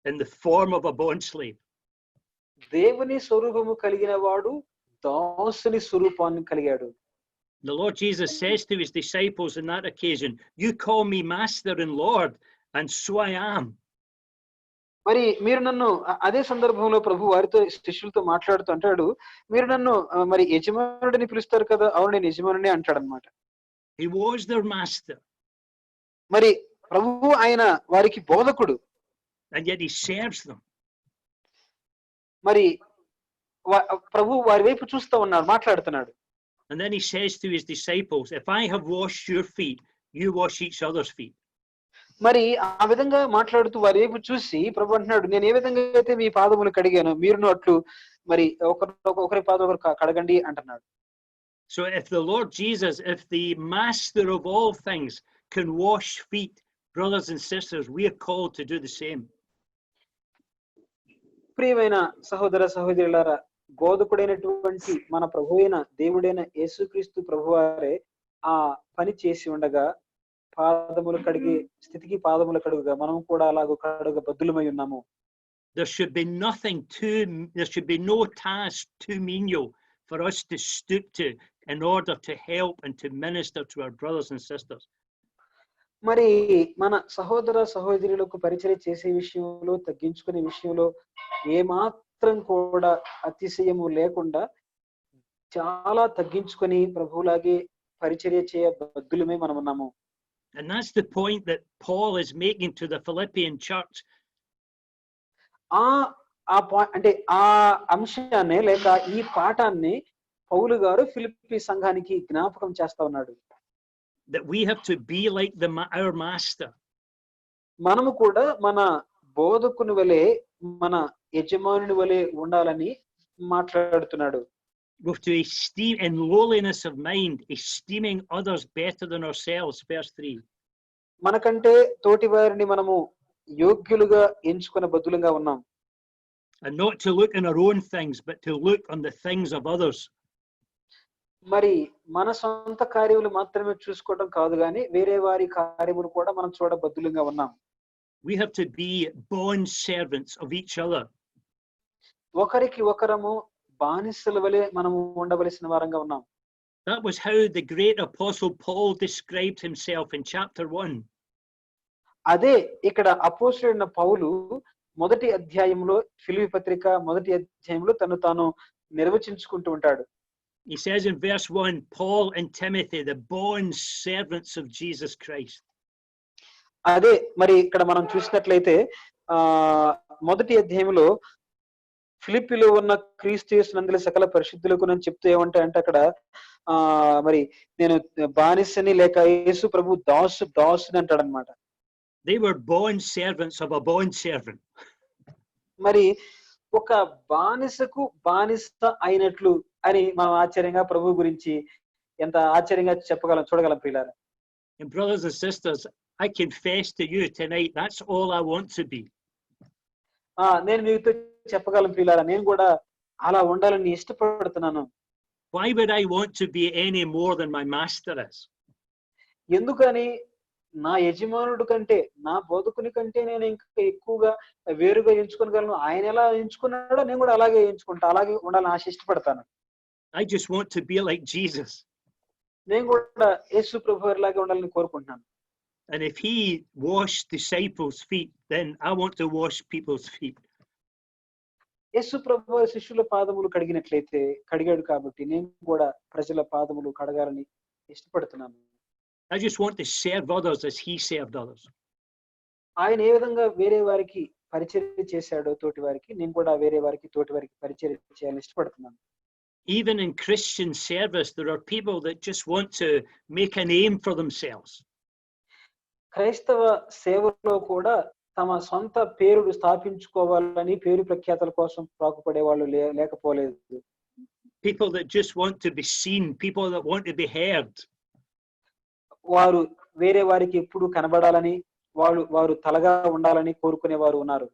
in the form of a bond slave. దేవుని స్వరూపము కలిగిన వాడు దాసుని స్వరూపాన్ని కలిగాడు. The Lord Jesus says to his disciples on that occasion, "You call me Master and Lord, and so I am." మరి మీరు నన్ను అదే సందర్భంలో ప్రభు వారితో శిష్యులతో మాట్లాడుతూ అంటాడు, మీరు నన్ను మరి యజమానుడిని పిలుస్తారు కదా, అవును నేను యజమానుని అంటాడు అనమాట. He was their master. మరి ప్రభు ఆయన వారికి బోధకుడు. And yet he serves them. మరి ప్రభు వారి వైపు చూస్తూ ఉన్నాడు, మాట్లాడుతున్నాడు. And then he says to his disciples, "If I have washed your feet, you wash each other's feet." మరి ఆ విధంగా మాట్లాడుతూ వారి వైపు చూసి ప్రభు అంటున్నాడు, నేను ఏ విధంగా అయితే మీ పాదములు కడిగాను మీరును అట్లు మరి ఒకరి పాదం ఒకరు కడగండి అంటున్నాడు. So if the Lord Jesus, if the master of all things can wash feet, brothers and sisters, we are called to do the same. ప్రియమైన సహోదర సహోదరులారా, బోధకుడైనటువంటి మన ప్రభువైన దేవుడైన యేసుక్రీస్తు ప్రభువారే ఆ పని చేసి ఉండగా పాదములు కడిగి స్థితికి పాదములు కడుగుగా మనం కూడా అలాగ కడుగ బద్దులమై ఉన్నాము. There should be no task too menial for us to stoop to in order to help and to minister to our brothers and sisters. మరి మన సహోదర సహోదరులకు పరిచయం చేసే విషయంలో తగ్గించుకునే విషయంలో ఏమాత్రం కూడా అతిశయము లేకుండా చాలా తగ్గించుకొని ప్రభువులాగే పరిచర్య చేయ బద్దులమే మనం ఉన్నాము. And that's the point that Paul is making to the Philippian church. అంటే ఆ అంశాన్ని లేక ఈ పాఠాన్ని పౌలు గారు ఫిలిప్పీ సంఘానికి జ్ఞాపకం చేస్తా ఉన్నాడు. That we have to be like our master. మనము కూడా మన బోధకుని వలె మన యజమానుని వలె ఉండాలని మాట్లాడుతున్నాడు. We have to esteem in lowliness of mind, esteeming others better than ourselves. Verse 3. మనకంటే తోటి వారిని మనము యోగ్యులుగా ఎంచుకున్న బదులుగా ఉన్నాం. And not to look on our own things, but to look on the things of others. మరి మన సొంత కార్యములు మాత్రమే చూసుకోవడం కాదు కానీ వేరే వారి కార్యములు కూడా మనం చూడ బద్దులుగా ఉన్నాం. We have to be bond servants of each other. ఒకరికి ఒకరము బానిసల వలె మనము ఉండవలసిన వారంగా ఉన్నాం. That was how the great apostle Paul described himself in chapter 1. అదే ఇక్కడ అపోస్తలుడైన పౌలు మొదటి అధ్యాయంలో ఫిలిప్పీ పత్రిక మొదటి అధ్యాయంలో తను తాను నిర్వచించుకుంటూ ఉంటాడు. He says in verse 1, Paul and Timothy, the bond servants of Jesus Christ. అదే మరి ఇక్కడ మనం చూసినట్లయితే మొదటి అధ్యాయంలో ఫిలిప్పీలో ఉన్న క్రీస్తు యేసునందుల సకల పరిశుద్ధులకు అని చెప్తూ ఏమంటాయంటే అక్కడ మరి నేను బానిసని లేక యేసు ప్రభు దాసుని అంటాడనమాట. They were bond servants of a bond servant. మరి ఒక బానిసకు బానిస అయినట్లు అని మనం ఆశ్చర్యంగా ప్రభు గురించి ఎంత ఆశ్చర్యంగా చూడగలం ప్రియులారా. And brothers and sisters, I confess to you tonight, that's all I want to be. నేను మీతో చెప్పగలను ప్రియులారా, నేను కూడా అలా ఉండాలని ఇష్టపడుతున్నాను. Why would I want to be any more than my master is? ఎందుకని నా యజమానుడు కంటే నా బోధకుని కంటే నేను ఇంకా ఎక్కువగా వేరుగా ఎంచుకోగలను. ఆయన ఎలా ఎంచుకున్నాడో నేను కూడా అలాగే ఎంచుకుంటా, అలాగే ఉండాలని ఇష్టపడతాను. I just want to be like Jesus. నేను కూడా యేసు ప్రభువులాగా ఉండాలని కోరుకుంటున్నాను. And if he washed disciples' feet, then I want to wash people's feet. యేసు ప్రభువు శిష్యుల పాదములు కడిగినట్లయితే కడిగాడు కాబట్టి నేను కూడా ప్రజల పాదములు కడగాలని ఇష్టపడుతున్నాను. I just want to serve others as he served others. ఆయన ఏ విధంగా వేరే వారికి పరిచర్య చేశాడో తోటి వారికి, నేను కూడా వేరే వారికి తోటి వారికి పరిచర్య చేయాలని ఇష్టపడుతున్నాను. Even in Christian service, there are people that just want to make a name for themselves. క్రైస్తవ సేవలో కూడా తమ సొంత పేరును స్థాపించుకోవాలని పేరు ప్రఖ్యాతల కోసం పాకుపడే వాళ్ళు లేకపోలేదు. People that just want to be seen, people that want to be heard. వారు వేరే వారికి ఎప్పుడు కనబడాలని, వారు తలగా ఉండాలని కోరుకునే వారు ఉన్నారు.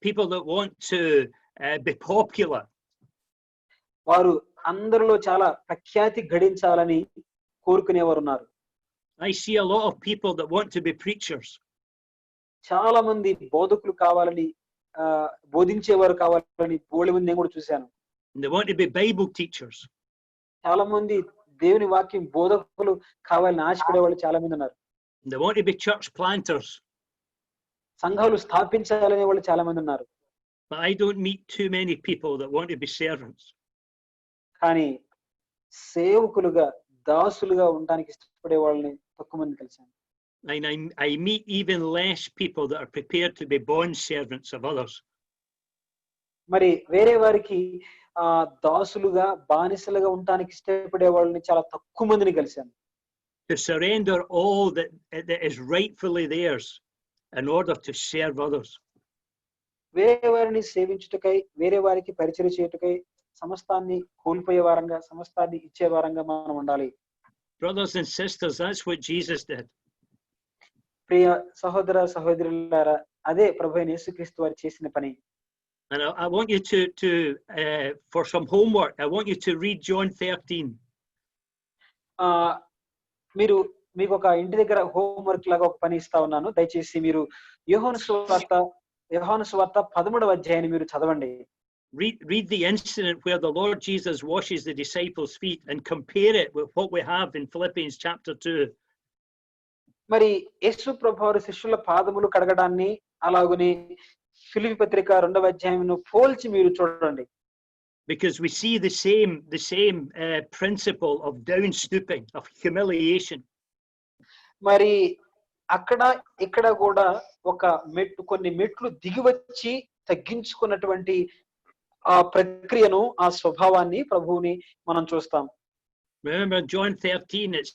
People that want to be popular. వారు అందరిలో చాలా ప్రఖ్యాతి గడించాలని కోరుకునేవారు ఉన్నారు. I see a lot of people that want to be preachers. చాలా మంది బోధకులు కావాలని, బోధించేవారు కావాలని బోళి మంది నేను కూడా చూశాను. They want to be Bible teachers. చాలా మంది దేవుని వాక్యం బోధకులు కావాలని ఆశపడే వాళ్ళు చాలా మంది ఉన్నారు. They want to be church planters. సంఘాలు స్థాపించాలనే వాళ్ళు చాలా మంది ఉన్నారు. But I don't meet too many people that want to be servants. కానీ సేవకులుగా దాసులుగా ఉండడానికి ఇష్టపడే వాళ్ళని తక్కువ మంది కలిశాను. And I meet even less people that are prepared to be bond servants of others. మరి వేరే వారికి దాసులుగా బానిసలుగా ఉండడానికి ఇష్టపడే వాళ్ళని చాలా తక్కువ మందిని కలిశాను. To surrender all that is rightfully theirs in order to serve others. వేరే వారిని సేవించుటకై, వేరే వారికి పరిచర్య చేయుటకై సమస్తాన్ని కోల్పోయే వారంగా, సమస్తాన్ని ఇచ్చే వారంగా మనం ఉండాలి. Brothers and sisters, that's what Jesus did. ప్రియ సహోదర సహోదరులారా, అదే ప్రభువైన యేసుక్రీస్తు వారు చేసిన పని. And I want you to for some homework, I want you to read John 13. మీకు ఒక ఇంటి దగ్గర హోంవర్క్ లాగా ఒక పని ఇస్తా ఉన్నాను. దయచేసి మీరు యోహాను సువార్త 13వ అధ్యాయాన్ని మీరు చదవండి. Read the incident where the Lord Jesus washes the disciples' feet and compare it with what we have in Philippians chapter 2. మరి యేసు ప్రభువారు శిష్యుల పాదములు కడగడాన్ని అలాగుని ఫిలిప్పీ పత్రిక 2వ అధ్యాయమును పోల్చి మీరు చూడండి. Because we see the same principle of down stooping, of humiliation. మరి అక్కడ ఇక్కడ కూడా కొన్ని మెట్లు దిగివచ్చి తగ్గించుకున్నటువంటి ఆ ప్రక్రియను, ఆ స్వభావాన్ని, ప్రభువుని మనం చూస్తాం. Remember John 13, it's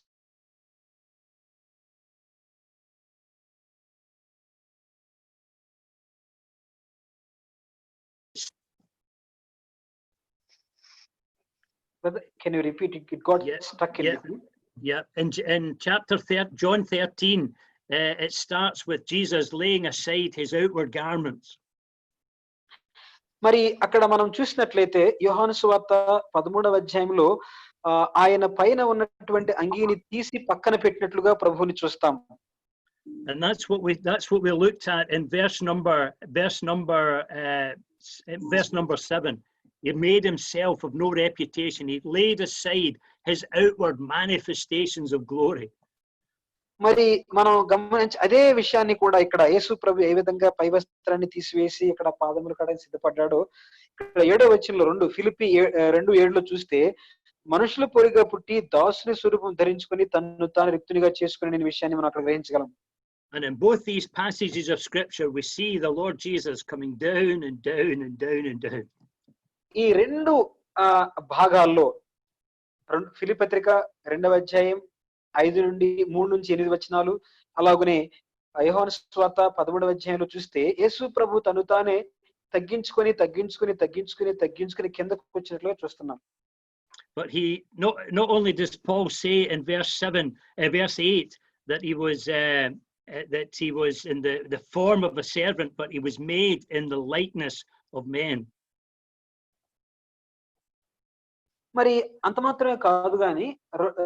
Can you repeat it? It got stuck in between. Yeah, in chapter John 13, it starts with Jesus laying aside his outward garments. మరి అక్కడ మనం చూసినట్లయితే యోహాను సువార్త 13వ అధ్యాయంలో ఆయన పైన ఉన్నటువంటి అంగీని తీసి పక్కన పెట్టినట్లుగా ప్రభువుని చూస్తాం. And that's what we looked at in verse number 7. He made himself of no reputation. He laid aside his outward manifestations of glory. మరి మనం గమనించి అదే విషయాన్ని కూడా ఇక్కడ యేసు ప్రభు ఏ విధంగా పై వస్త్రాన్ని తీసివేసి ఇక్కడ పాదములు కడగడానికి సిద్ధపడ్డాడో ఇక్కడ 7వ వచనంలో ఫిలిప్పి 2:7 చూస్తే మనుషుల పోలిగా పుట్టి దాసుని స్వరూపం ధరించుకొని తన్ను తాను రిక్తునిగా చేసుకునే విషయాన్ని మనం అక్కడ గ్రహించగలం. And in both these passages of scripture, we see the Lord Jesus coming down and down and down and down. ఈ రెండు భాగాల్లో ఫిలిప్పీ పత్రిక 2వ అధ్యాయం 5 నుండి 3 నుంచి 8 వచనాలు, అలాగనే యోహాను సువార్త 13వ అధ్యాయంలో చూస్తే యేసు ప్రభు తను తానే తగ్గించుకొని కిందకు వచ్చినట్లుగా చూస్తున్నాం. But he not only does Paul say in verse 8 that he was in the form of a servant, but he was made in the likeness of men. మరి అంత మాత్రమే కాదు గాని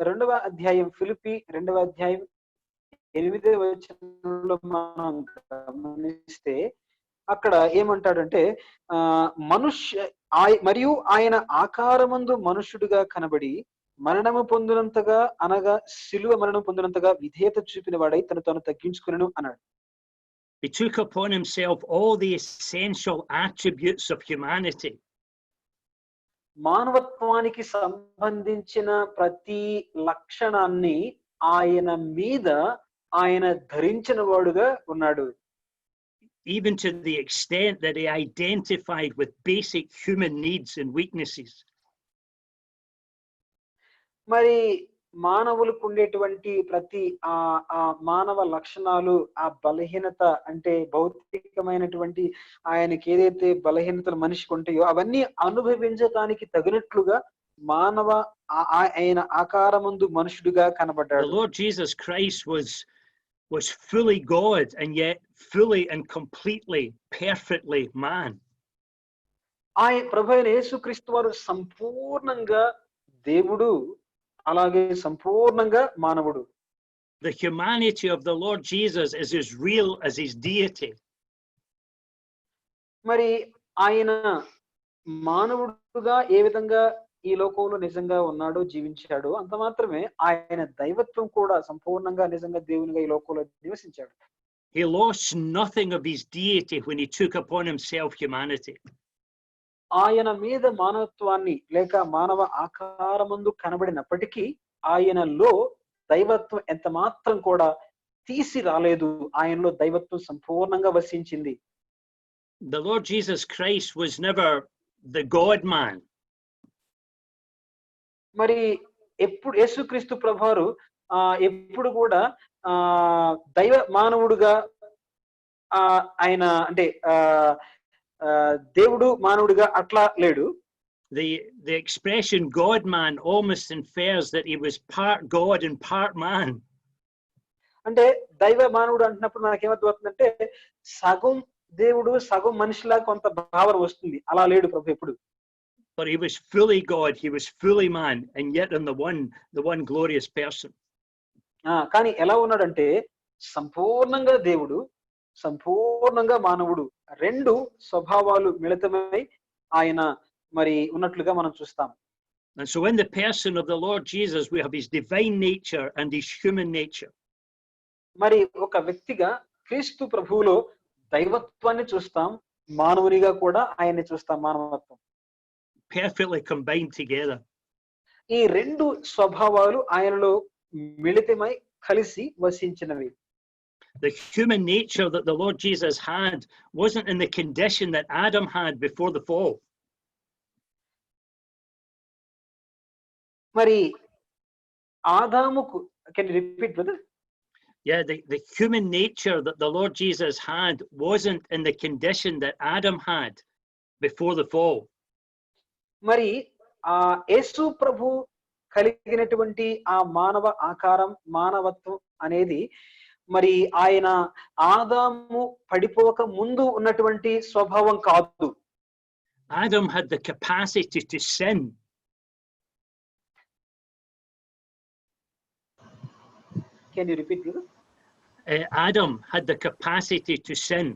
2వ అధ్యాయం ఫిలిప్పి 2వ అధ్యాయం 8వ వచనంలో మనం గమనిస్తే అక్కడ ఏమంటాడంటే మరియు ఆయన ఆకారమందు మనుష్యుడిగా కనబడి మరణము పొందినంతగా అనగా సిలువ మరణం పొందినంతగా విధేయత చూపిన వాడై తను తగ్గించుకునెను అన్నాడు. He took upon himself all the essential attributes of humanity. మానవత్వానికి సంబంధించిన ప్రతి లక్షణాన్ని ఆయన ధరించిన వాడుగా ఉన్నాడు. Even to the extent that he identified with basic human needs and weaknesses. మరి మానవులకు ఉండేటువంటి ప్రతి మానవ లక్షణాలు, ఆ బలహీనత అంటే భౌతికమైనటువంటి ఆయనకి ఏదైతే బలహీనతలు మనిషికి ఉంటాయో అవన్నీ అనుభవించడానికి తగినట్లుగా ఆయన ఆకారమందు మనుషుడిగా కనబడ్డాడు. The Lord Jesus Christ was fully God and yet fully and completely, perfectly man. ప్రభువైన యేసుక్రీస్తు వారు సంపూర్ణంగా దేవుడు, అలాగే సంపూర్ణంగా మానవుడు. The humanity of the Lord Jesus is as real as his deity. మరి ఆయన మానవుడుగా ఏ విధంగా ఈ లోకంలో నిజంగా ఉన్నాడో జీవించాడు, అంత మాత్రమే ఆయన దైవత్వం కూడా సంపూర్ణంగా నిజంగా దేవునిగా ఈ లోకంలో నివసించాడు. He lost nothing of his deity when he took upon himself humanity. ఆయన మీద మానవత్వాన్ని లేక మానవ ఆకారమందు కనబడినప్పటికీ ఆయనలో దైవత్వం ఎంత మాత్రం కూడా తీసి రాలేదు. ఆయనలో దైవత్వం సంపూర్ణంగా వసించింది. The Lord Jesus Christ was never the God man. మరి ఎప్పుడు యేసుక్రీస్తు ప్రభువారు ఎప్పుడు కూడా దైవ మానవుడుగా ఆయన అంటే దేవుడు మానవుడిగా అట్లా లేడు. The expression God man almost infers that he was part God and part man. అంటే దైవ మానవుడు అంటున్నప్పుడు మనకేమవుతుందంటే సగం దేవుడు సగం మనిషిలా కొంత భావన వస్తుంది. అలా లేడు ప్రభు ఎప్పుడు. But he was fully God, he was fully man, and yet in the one glorious person. కానీ ఎలా ఉన్నాడంటే సంపూర్ణంగా దేవుడు, సంపూర్ణంగా మానవుడు, రెండు స్వభావాలు మిళితమై ఆయన మరి ఉన్నట్లుగా మనం చూస్తాం. And so in the person of the Lord Jesus we have his divine nature and his human nature. మరి ఒక వ్యక్తిగా క్రీస్తు ప్రభువులో దైవత్వాన్ని చూస్తాం, మానవునిగా కూడా ఆయన్ని చూస్తాం, మానవత్వం perfectly combined together. ఈ రెండు స్వభావాలు ఆయనలో మిళితమై కలిసి వసించినవి. The human nature that the Lord Jesus had wasn't in the condition that Adam had before the fall. మరి ఆదాముకు, can you repeat, brother? Yeah, the human nature that the Lord Jesus had wasn't in the condition that Adam had before the fall. మరి యేసు ప్రభు కలిగినటువంటి ఆ మానవ ఆకారం, మానవత్వం అనేది మరి ఆయన ఆదాము పడిపోక ముందు ఉన్నటువంటి స్వభావం కాదు. Adam had the capacity to sin. Can you repeat, brother? Adam had the capacity to sin.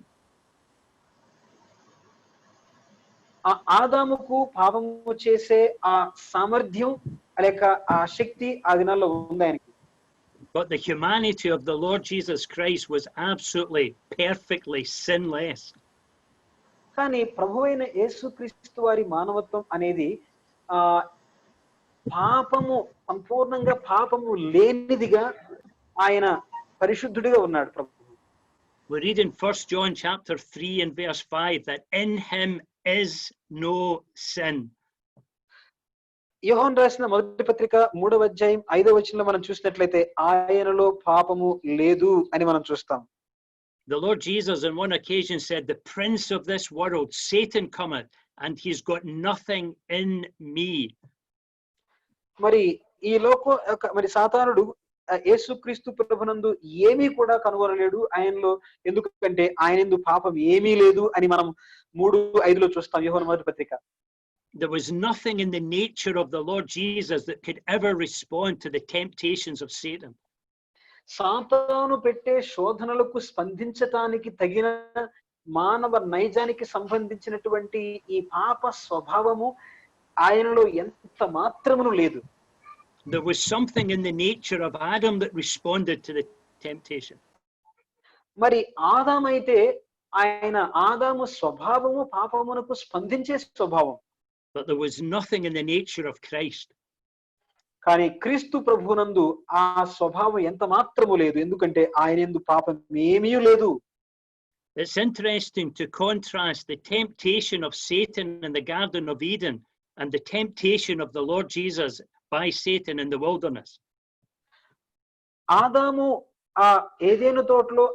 ఆదాముకు పాపము చేసే ఆ సామర్థ్యం లేక ఆ శక్తి ఆ దినాల్లో ఉంది ఆయనకి. But the humanity of the Lord Jesus Christ was absolutely, perfectly sinless. కానీ ప్రభువైన యేసుక్రీస్తు వారి మానవత్వం అనేది ఆ పాపము సంపూర్ణంగా పాపము లేనిదిగా ఆయన పరిశుద్ధుడిగా ఉన్నాడు ప్రభు. We read in 1 John chapter 3 and verse 5 that in him is no sin. యోహాను రాసిన మొదటి పత్రిక 3వ అధ్యాయం 5వ వచనంలో మనం చూసినట్లయితే ఆయనలో పాపము లేదు అని మనం చూస్తాం. The Lord Jesus on one occasion said, "The prince of this world, Satan, cometh, and he's got nothing in me." మరి ఈ మరి సాతానుడు యేసుక్రీస్తు ప్రభునందు ఏమీ కూడా కనుగొనలేడు ఆయనలో, ఎందుకంటే ఆయనందు పాపం ఏమీ లేదు అని మనం 3:5లో చూస్తాం యోహాను మొదటి పత్రిక. There was nothing in the nature of the Lord Jesus that could ever respond to the temptations of Satan. సాతాను పెట్టే శోధనలకు స్పందించటానికి తగిన మానవ నైజానికి సంబంధించినటువంటి ఈ పాప స్వభావము ఆయనలో ఎంత మాత్రమును లేదు. There was something in the nature of Adam that responded to the temptation. మరి ఆదామైతే ఆదాము స్వభావము పాపమునకు స్పందించే స్వభావం. But there was nothing in the nature of Christ. కానీ క్రీస్తు ప్రభువునందు ఆ స్వభావం ఎంత మాత్రము లేదు, ఎందుకంటే ఆయనందు పాపం ఏమీ లేదు. It's interesting to contrast the temptation of Satan in the Garden of Eden and the temptation of the Lord Jesus by Satan in the wilderness. ఆదాము ఆ ఏదెను తోటలో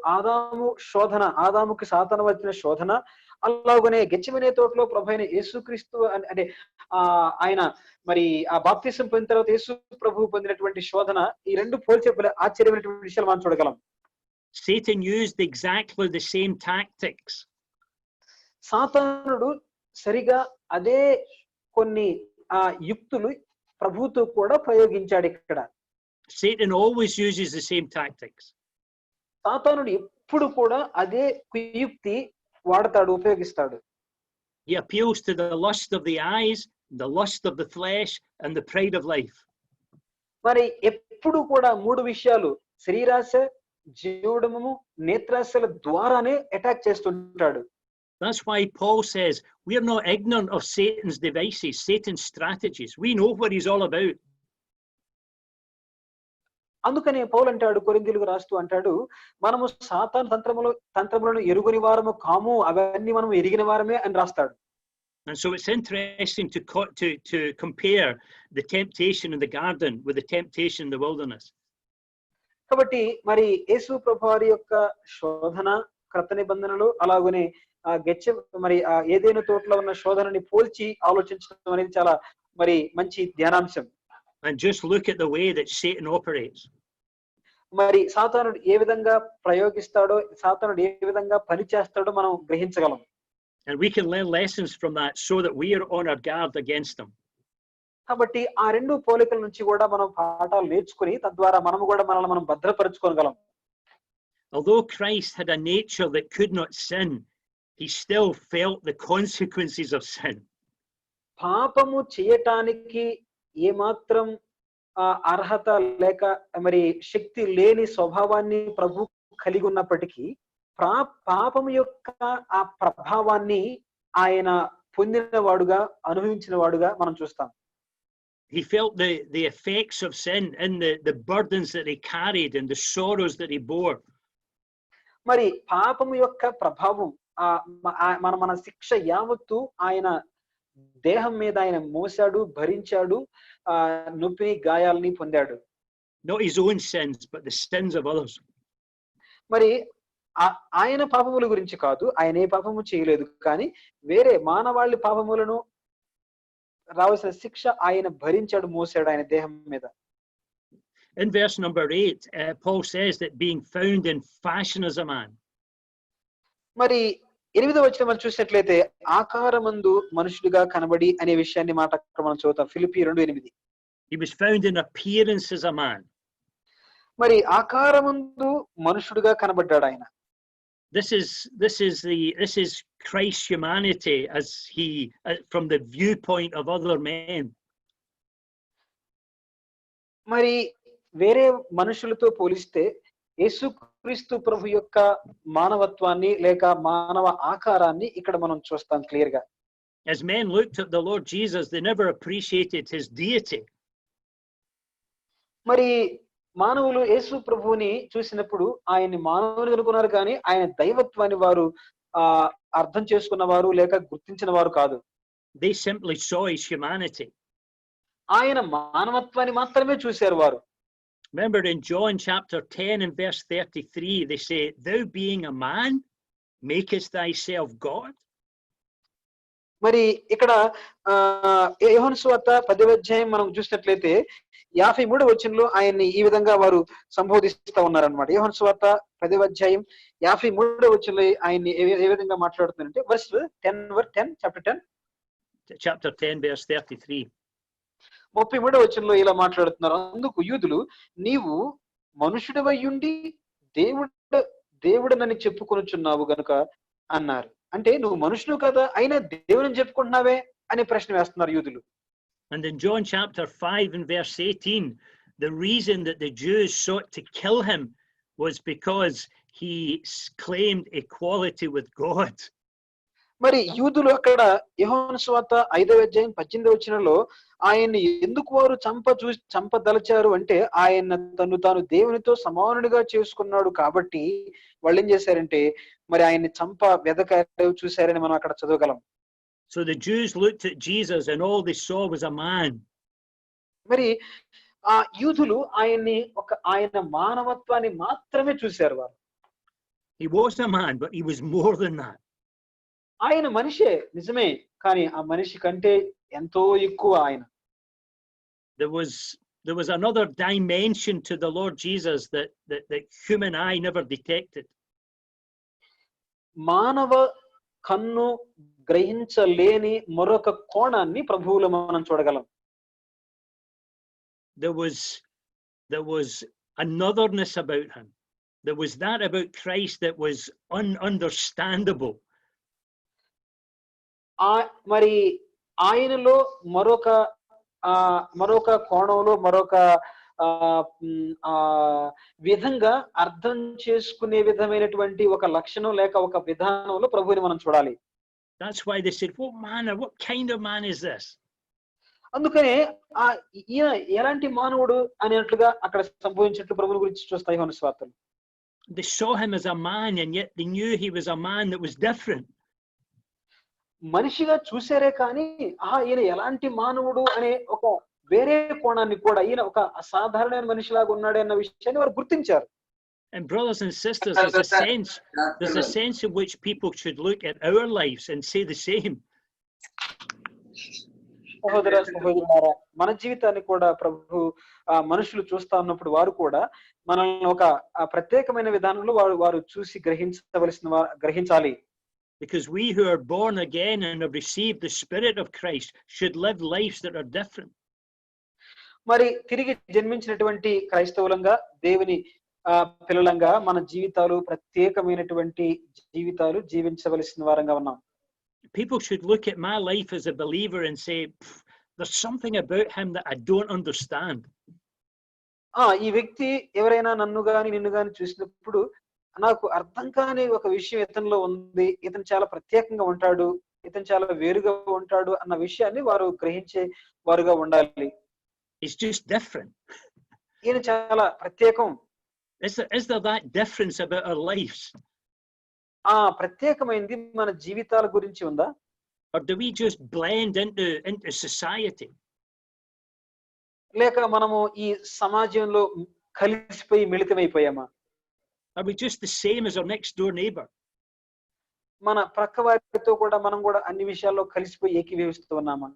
ఆదాముకి సాతాను వచ్చిన శోధన, అలాగనే గెత్సేమనే తోటలో ప్రభువైన యేసుక్రీస్తు అంటే ఆయన మరి ఆ బాప్తిసం పొందిన తర్వాత యేసు ప్రభువు పొందినటువంటి శోధన, ఈ రెండు పోల్చే ఆశ్చర్యమైనటువంటి విషయాలు మనం చూడగలం. Satan used exactly the same tactics. సాతానుడు సరిగా అదే కొన్ని యుక్తులు ప్రభువుతో కూడా ప్రయోగించాడు ఇక్కడ. Satan always uses the same tactics. సాతానుడు ఎప్పుడు కూడా అదే కుయుక్తి వాడతాడు, ఉపయోగిస్తాడు. He appeals to the lust of the eyes, the lust of the flesh, and the pride of life. మరి ఎప్పుడు కూడా మూడు విషయాలు, శరీరాశ, జీవడము, నేత్రాశల ద్వారానే అటాక్ చేస్తుంటాడు. That's why Paul says we are not ignorant of Satan's devices, Satan's strategies. We know what he's all about. అందుకనే పౌలు అంటాడు, కొరింథీయులకు రాస్తూ అంటాడు, మనము సాతాను తంత్రములను ఎరుగని వారము కాము, అవన్నీ మనం ఎరిగిన వారమే అని రాస్తాడు. And so it's interesting to compare the temptation in the garden with the temptation in the wilderness. కాబట్టి మరి యేసు ప్రభువారి యొక్క శోధన క్రొత్త నిబంధనలు, అలాగనే మరి ఏదైనా తోటలో ఉన్న శోధనని పోల్చి ఆలోచించడం అనేది చాలా మరి మంచి ధ్యానాంశం. And just look at the way that Satan operates. మరి సాతానుడు ఏ విధంగా ప్రయోగిస్తాడో, సాతానుడు ఏ విధంగా పని చేస్తాడో మనం గ్రహించగలం. And we can learn lessons from that so that we are on our guard against them. కాబట్టి ఆ రెండు పోలికల నుంచి కూడా మనం పాఠాలు నేర్చుకుని తద్వారా మనము కూడా మనల్ని మనం భద్రపరచుకోగలం. Although Christ had a nature that could not sin, he still felt the consequences of sin. పాపము చేయటానికి ఏమాత్రం అర్హత లేక మరి శక్తి లేని స్వభావాన్ని ప్రభు కలిగి ఉన్నప్పటికీ పాపము యొక్క ఆ ప్రభావాన్ని ఆయన పొందిన వాడుగా, అనుభవించిన వాడుగా మనం చూస్తాం. He felt the effects of sin and the burdens that he carried and the sorrows that he bore. మరి పాపము యొక్క ప్రభావం మన శిక్ష యావత్తు ఆయన దేహం మీద ఆయన మోసాడు, భరించాడు, నొప్పిని, గాయాలని పొందాడు. Not his own sins, but the sins of others. మరి ఆయన పాపముల గురించి కాదు, ఆయన ఏ పాపము చేయలేదు, కానీ వేరే మానవాళి పాపములను రావాల్సిన శిక్ష ఆయన భరించాడు, మోసాడు ఆయన దేహం మీద. In verse number 8, Paul says that being found in fashion as a man. మరి 8వ వచనం మనం చూసినట్లయితే ఆకారమందు మనుషుడిగా కనబడి అనే విషయాన్ని మాట మనం చదువుతాం. Philippi 2:8. He was found in appearance as a man. మరి ఆకారమందు మనుషుడిగా కనబడ్డాడు ఆయన. This is Christ's humanity as he from the viewpoint of other men. మరి వేరే మనుషులతో పోలిస్తే యేసుక్రీస్తు ప్రభు యొక్క మానవత్వాన్ని లేక మానవ ఆకారాన్ని ఇక్కడ మనం చూస్తాం క్లియర్ గా. As men looked at the Lord Jesus, they never appreciated his deity. మరి మానవులు యేసు ప్రభువుని చూసినప్పుడు ఆయన్ని మానవుని అనుకున్నారు కానీ ఆయన దైవత్వాన్ని వారు అర్థం చేసుకున్నవారు లేక గుర్తించిన వారు కాదు. They simply saw his humanity. ఆయన మానవత్వాన్ని మాత్రమే చూశారు వారు. Remember in John chapter 10 and verse 33, they say, "Thou being a man, makest thyself God." మరి ఇక్కడ యోహాను సువార్త 10వ అధ్యాయం మనం చూసినట్లయితే 53వ వచనంలో ఆయన్ని ఈ విధంగా వారు సంబోధిస్తూ ఉన్నారన్నమాట. యోహాను సువార్త 10వ అధ్యాయం 53వ వచనంలో ఆయన్ని ఏ విధంగా మాట్లాడుతున్నారంటే verse 10 chapter 10 verse 33. 33వ వచనంలో ఇలా మాట్లాడుతున్నారు. అందుకు యూదులు, నీవు మనుషుడవయ్యుండి దేవుడనని చెప్పుకొనుచున్నావు గనుక అన్నారు. అంటే నువ్వు మనుషుడు కదా అయినా దేవుని చెప్పుకుంటున్నావే అని ప్రశ్న వేస్తున్నారు యూదులు. And in John chapter 5 and verse 18, the reason that the Jews sought to kill him was because he claimed equality with God. మరి యూదులు అక్కడ యోహాను సువార్త 5వ అధ్యాయం 18వ వచనంలో ఆయన్ని ఎందుకు వారు చంపదలచారు అంటే ఆయన తాను దేవునితో సమానుడిగా చేసుకున్నాడు కాబట్టి వాళ్ళు ఏం చేశారంటే మరి ఆయన్ని వెదకారు చూశారని మనం అక్కడ చదవగలం. So the Jews looked at Jesus and all they saw was a man. మరి ఆ యూదులు ఆయన మానవత్వాన్ని మాత్రమే చూశారు వారు. He was a man, but he was more than that. ఆయన మనిషే నిజమే, కానీ ఆ మనిషి కంటే ఎంతో ఎక్కువ ఆయన. There was another dimension to the Lord Jesus that human eye never detected. మానవ కన్ను గ్రహించలేని మరొక కోణాన్ని ప్రభువులో మనం చూడగలం. There was anotherness about him. There was that about Christ that was ununderstandable. మరి ఆయనలో మరొక కోణంలో మరొక విధంగా అర్థం చేసుకునే విధమైనటువంటి ఒక లక్షణం లేక ఒక విధానంలో ప్రభువుని మనం చూడాలి. That's why they said, what kind of man is this? అందుకనే ఈయన ఎలాంటి మానవుడు అనేట్లుగా అక్కడ సంభవించినట్లు ప్రభువుని గురించి చూస్తాయి యోహాను సువార్తలు. They saw him as a man and yet they knew he was a man that was different. మనిషిగా చూసారే కానీ ఈయన ఎలాంటి మానవుడు అనే ఒక వేరే కోణాన్ని కూడా ఈయన ఒక అసాధారణమైన మనిషిలాగా ఉన్నాడు అన్న విషయాన్ని వారు గుర్తించారు. And brothers and sisters, there's a sense in which people should look at our lives and say the same. సహోదరులారా, మన జీవితాన్ని కూడా ప్రభు మనుషులు చూస్తా ఉన్నప్పుడు వారు కూడా మనల్ని ఒక ప్రత్యేకమైన విధానంలో వారు చూసి గ్రహించాలి. Because we who are born again and have received the Spirit of Christ should live lives that are different. మరి తిరిగి జన్మించినటువంటి క్రైస్తవులంగా దేవుని పిల్లలంగా మన జీవితాలు ప్రత్యేకమైనటువంటి జీవితాలు జీవించవలసిన వారంగా ఉన్నాం. People should look at my life as a believer and say, there's something about him that I don't understand. ఈ వ్యక్తి ఎవరైనా నిన్ను గాని చూసినప్పుడు నాకు అర్థం కాని ఒక విషయం ఇతనిలో ఉంది, ఇతను చాలా ప్రత్యేకంగా ఉంటాడు, ఇతను చాలా వేరుగా ఉంటాడు అన్న విషయాన్ని వారు గ్రహించే వారుగా ఉండాలి. It's just different. ఈయన చాలా ప్రత్యేకం. Is there that difference about our lives? ప్రత్యేకమైనది మన జీవితాల గురించి ఉందా? Or do we just blend into society? లేక మనము ఈ సమాజంలో కలిసిపోయి మిళితమైపోయామా? Are we just the same as our next door neighbor? మన ప్రక్క వారితో కూడా మనం కూడా అన్ని విషయాల్లో కలిసిపోయి ఏకీభవిస్తూ ఉన్నామా?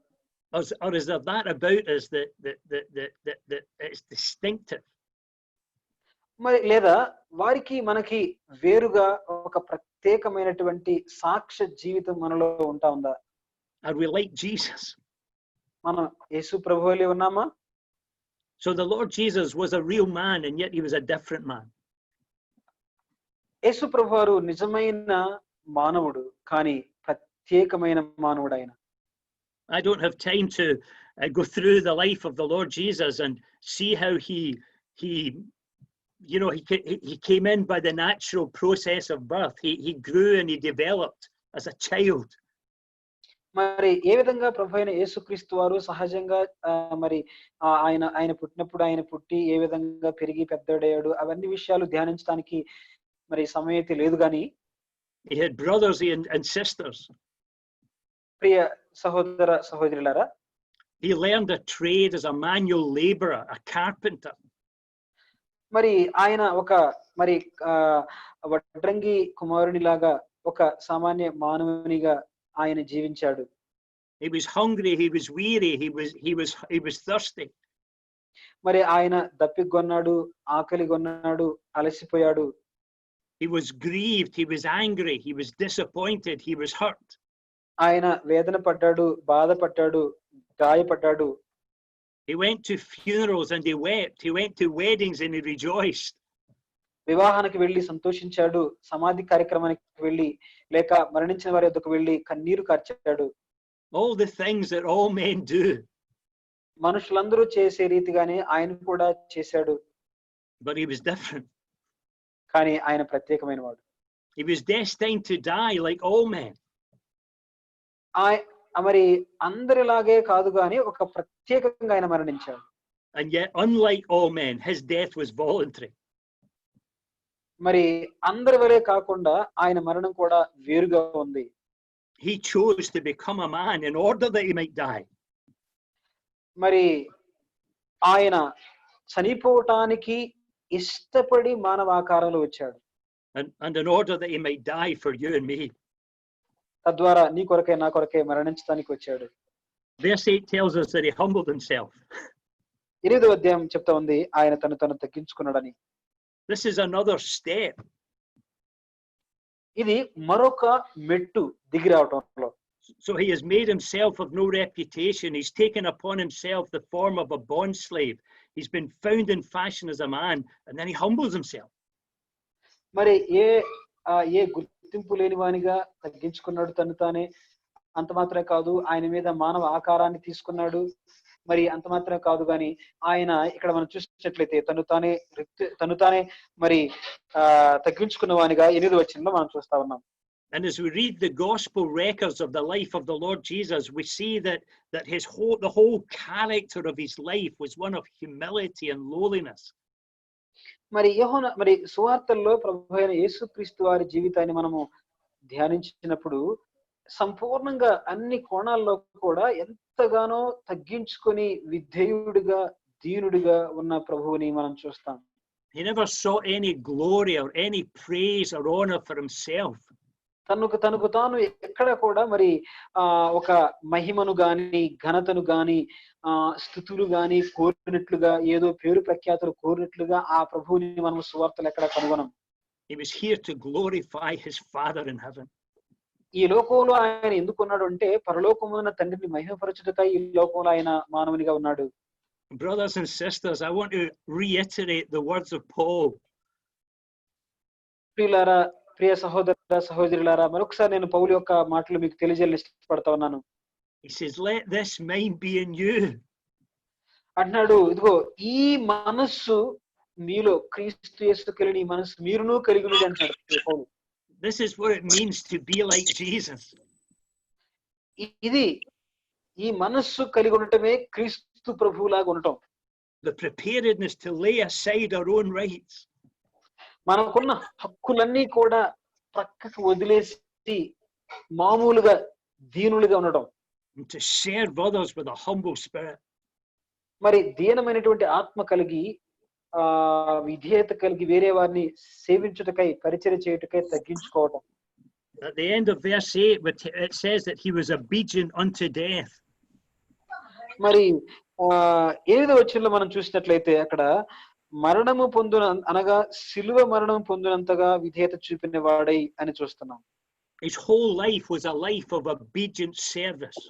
Or is there that about us that it's distinctive? మరి లేదా వారికి మనకి వేరుగా ఒక ప్రత్యేకమైనటువంటి సాక్ష్య జీవితం మనలో ఉంటా ఉందా? Are we like Jesus? మనం యేసు ప్రభువులే ఉన్నామా? So the Lord Jesus was a real man and yet he was a different man. యేసు ప్రభువారు నిజమైన మానవుడు కానీ ప్రత్యేకమైన మానవుడు ఆయన. I don't have time to go through the life of the Lord Jesus and see how he he came in by the natural process of birth. He grew and he developed as a child. మరి ఏ విధంగా ప్రభువైన యేసుక్రీస్తు వారు సహజంగా మరి ఆయన పుట్టినప్పుడు ఆయన పుట్టి ఏ విధంగా పెరిగి పెద్దోడయ్యాడు అవన్నీ విషయాలు ధ్యానించడానికి మరి సమయం అయితే లేదు కానీ He had brothers and sisters. ప్రియ సహోదర సహోదరులారా, He learned a trade as a manual laborer, a carpenter. మరి ఆయన ఒక మరి వడ్రంగి కుమారునిలాగా ఒక సామాన్య మానవునిగా ఆయన జీవించాడు. He was hungry, he was weary, he was thirsty. మరి ఆయన దప్పికొన్నాడు, ఆకలిగొన్నాడు, అలసిపోయాడు. He was grieved, he was angry, he was disappointed, he was hurt. ఆయన వేదన పడ్డాడు, బాధపడ్డాడు, గాయపడ్డాడు. He went to funerals and he wept. He went to weddings and he rejoiced. వివాహానికి వెళ్ళి సంతోషించాడు, సమాధి కార్యక్రమానికి వెళ్ళి లేక మరణించిన వారి వద్దకు వెళ్ళి కన్నీరు కార్చాడు. All the things that all men do. మనుషులందరూ చేసే రీతిగానే ఆయన కూడా చేశాడు. But he was different. కానీ ఆయన ప్రత్యేకమైన వాడు. He was destined to die like all men. మరి అందరిలాగే కాదు గాని ఒక ప్రత్యేకంగా ఆయన మరణించాడు. And yet, unlike all men, his death was voluntary. మరి అందరి వలె కాకుండా ఆయన మరణం కూడా వేరుగా ఉంది. He chose to become a man in order that he might die. మరి ఆయన చనిపోవటానికి ఇష్టపడి మానవ ఆకారంలో వచ్చాడు. And in order that he might die for you and me. తద్వారా నీ కొరకే నా కొరకే మరణించడానికి వచ్చాడు. Verse 8 tells us that he humbled himself. 8వ అధ్యాయం చెప్తా ఉంది ఆయన తను తగ్గించుకున్నాడని. This is another step. ఇది మరొక మెట్టు దిగి రావటంలో. So he has made himself of no reputation. He's taken upon himself the form of a bond slave. He's been found in fashion as a man, and then he humbles himself. మరి ఏ గుర్తింపు లేని వానిగా తగ్గించుకున్నాడు తను తానే. అంత మాత్రమే కాదు, ఆయన మీద మానవ ఆకారాన్ని తీసుకున్నాడు. మరి అంత మాత్రమే కాదు గాని ఆయన ఇక్కడ మనం చూసినట్లయితే తను తానే మరి తగ్గించుకున్న వానిగా 8వ వచనంలో మనం చూస్తా ఉన్నాం. And as we read the gospel records of the life of the Lord Jesus, we see that the whole character of his life was one of humility and lowliness. మరి సువార్తల్లో ప్రభువైన యేసుక్రీస్తు వారి జీవితాన్ని మనము ధ్యానించినప్పుడు సంపూర్ణంగా అన్ని కోణాల్లో కూడా ఎంతగానో తగ్గించుకొని విధేయుడిగా దీనుడిగా ఉన్న ప్రభువుని మనం చూస్తాం. He never sought any glory or any praise or honor for himself. తనకు తాను ఎక్కడ కూడా మరి ఒక మహిమను గాని ఘనతను గాని స్తుతులు గాని కోరినట్లుగా ఏదో పేరు ప్రఖ్యాతులు కోరినట్లుగా ఆ ప్రభువుని మనం సువార్తలు ఎక్కడ కనుగొనం. He was here to glorify his Father in heaven. ఈ లోకంలో ఆయన ఎందుకున్నాడు అంటే పరలోకమున తండ్రిని మహిమపరచుటకై ఈ లోకంలో ఆయన మానవునిగా ఉన్నాడు. Brothers and sisters, I want to reiterate the words of Paul. ప్రియ సహోదర సహోదరులారా, మరొకసారి నేను పౌలు యొక్క మాటలు మీకు తెలియజేయాలని ఇష్టపడతా ఉన్నాను. He says, let this mind be in you. అంటున్నాడు, ఇదిగో ఈ మనస్సు మీలో క్రీస్తు యేసు కలిగిన ఈ మనస్సు మీరును కలిగి ఉన్నది అంటాడు పౌలు. This is what it means to be like Jesus. ఇది ఈ మనస్సు కలిగి ఉండటమే క్రీస్తు ప్రభువులాగా ఉండటం. The preparedness to lay aside our own rights. మనకున్న హక్కులన్నీ కూడా పక్కకు వదిలేసి మామూలుగా దీనులుగా ఉండటం. And to serve others with a humble spirit. మరి దీనమైనటువంటి ఆత్మ కలిగి విధేయత కలిగి వేరే వారిని సేవించుటకై పరిచర్య చేయుటకై తగ్గించుకోవటం. At the end of verse 8 it says that he was obedient unto death. మరి 8వ వచనంలో మనం చూసినట్లయితే అక్కడ మరణము పొందున అనగా సిలువ మరణం పొందినంతగా విధేయత చూపిన వాడై అని చూస్తున్నాం. His whole life was a life of obedient service.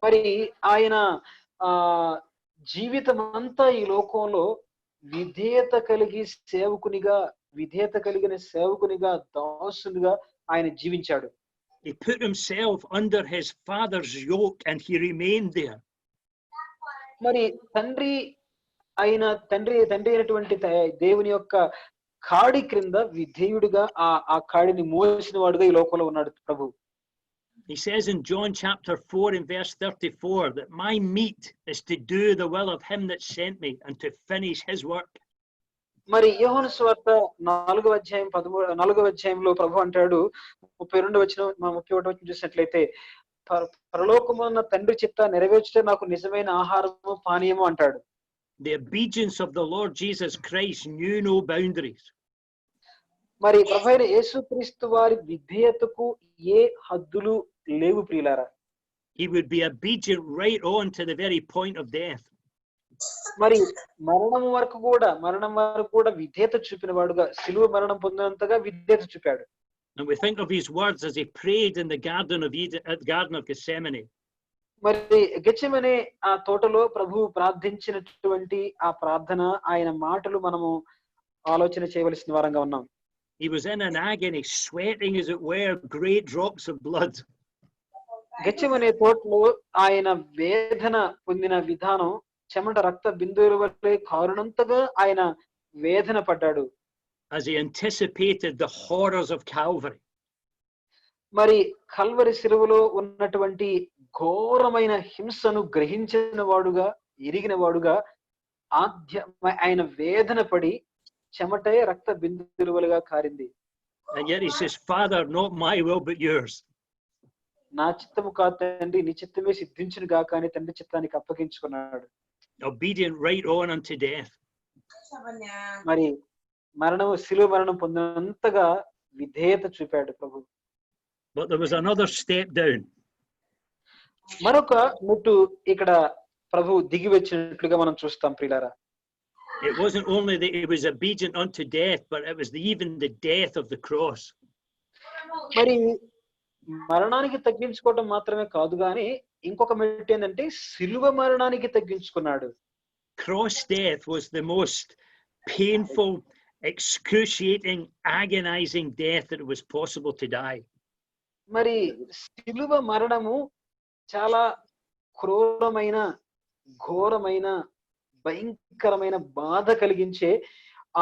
మరి ఆయన జీవితం అంతా ఈ లోకంలో విధేయత కలిగిన సేవకునిగా దాసునిగా ఆయన జీవించాడు. He put himself under his father's yoke and he remained there. మరి తండ్రి అయినటువంటి దేవుని యొక్క కాడి క్రింద విధేయుడిగా ఆ కాడిని మోసిన వాడుగా ఈ లోకంలో ఉన్నాడు ప్రభు. He says in John chapter 4 and verse 34 that my meat is to do the will of him that sent me and to finish his work. మరి యోహాను సువార్త 4వ అధ్యాయంలో ప్రభు అంటాడు 32 వచనం 31 వచనం చూసినట్లయితే పరలోకమున్న తండ్రి చిత్త నెరవేర్చుటే నాకు నిజమైన ఆహారము పానీయము అంటాడు. The obedience of the Lord Jesus Christ knew no boundaries. మరి ప్రభువైన యేసుక్రీస్తు వారి విధేయతకు ఏ హద్దులు లేవు ప్రియులారా. He would be obedient right on to the very point of death. మరి మరణం వరకు కూడా విధేయత చూపిన వాడుగా శిలువ మరణం పొందినంతగా విధేయత చూపాడు. And we think of his words as he prayed in the Garden of Eden, at the Garden of Gethsemane. మరి గెత్సెమనే ఆ తోటలో ప్రభు ప్రార్థించినటువంటి ఆ ప్రార్థన ఆయన మాటలు మనము ఆలోచన చేయవలసిన వారంగా ఉన్నాం. He was in an agony, sweating as it were great drops of blood. Gethsemane తోటలో ఆయన వేదన పొందిన విధానం చెమట రక్త బిందువుల వలె కారునంతగా ఆయన వేదన పడ్డాడు. As he anticipated the horrors of Calvary. మరి కల్వరి శిలువలో ఉన్నటువంటి ఘోరమైన హింసను గ్రహించిన వాడుగా ఎరిగిన వాడుగా ఆయన వేదన పడి చెమటే రక్త బిందువులుగా కారింది. And yet he says, Father, not my will but yours. నా చిత్తము కాదు తండ్రి నీ చిత్తమే సిద్ధించును గాక అని తండ్రి చిత్తానికి అప్పగించుకున్నాడు. Obedient right on unto death. మరి శిలువ మరణం పొందినంతగా విధేయత చూపాడు ప్రభు. But there was another step down. మరొక మెట్టు ఇక్కడ ప్రభు దిగి వచ్చినట్లుగా మనం చూస్తాం ప్రియులారా. It wasn't only that he was obedient unto death, but it was even the death of the cross. మరి మరణానికి తగ్గించుకోవడం మాత్రమే కాదు గాని ఇంకొక మెట్టు ఏంటంటే శిలువ మరణానికి తగ్గించుకున్నాడు. Cross death was the most painful, excruciating, agonizing death that it was possible to die. మరి శిలువ మరణము చాలా క్రూరమైన ఘోరమైన భయంకరమైన బాధ కలిగించే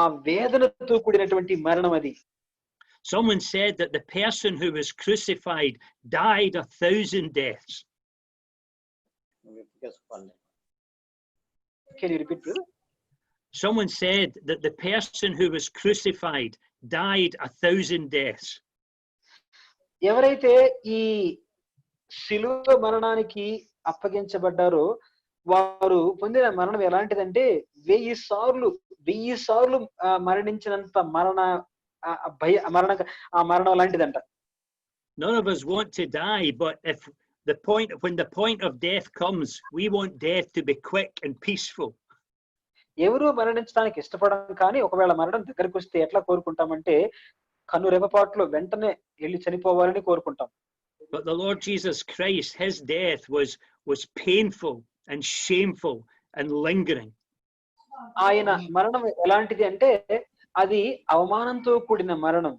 ఆ వేదనతో కూడినటువంటి మరణం అది. Someone said that the person who was crucified died 1,000 deaths. Can you repeat, brother? Someone said that the person who was crucified died 1,000 deaths. ఎవరైతే ఈ శిలువ మరణానికి అప్పగించబడ్డారో వారు పొందిన మరణం ఎలాంటిదంటే 1000 సార్లు మరణించినంత మరణం లాంటిదంట. None of us want to die, but when the point of death comes, we want death to be quick and peaceful. ఎవరు మరణించడానికి ఇష్టపడం కానీ ఒకవేళ మరణం దగ్గరికి వస్తే ఎట్లా కోరుకుంటామంటే కన్ను రెపపాట్లో వెంటనే వెళ్ళి చనిపోవాలని కోరుకుంటాం. But the Lord Jesus Christ, his death was painful and shameful and lingering. ఆయన మరణం ఎలాంటిది అంటే అది అవమానంతో కూడిన మరణం,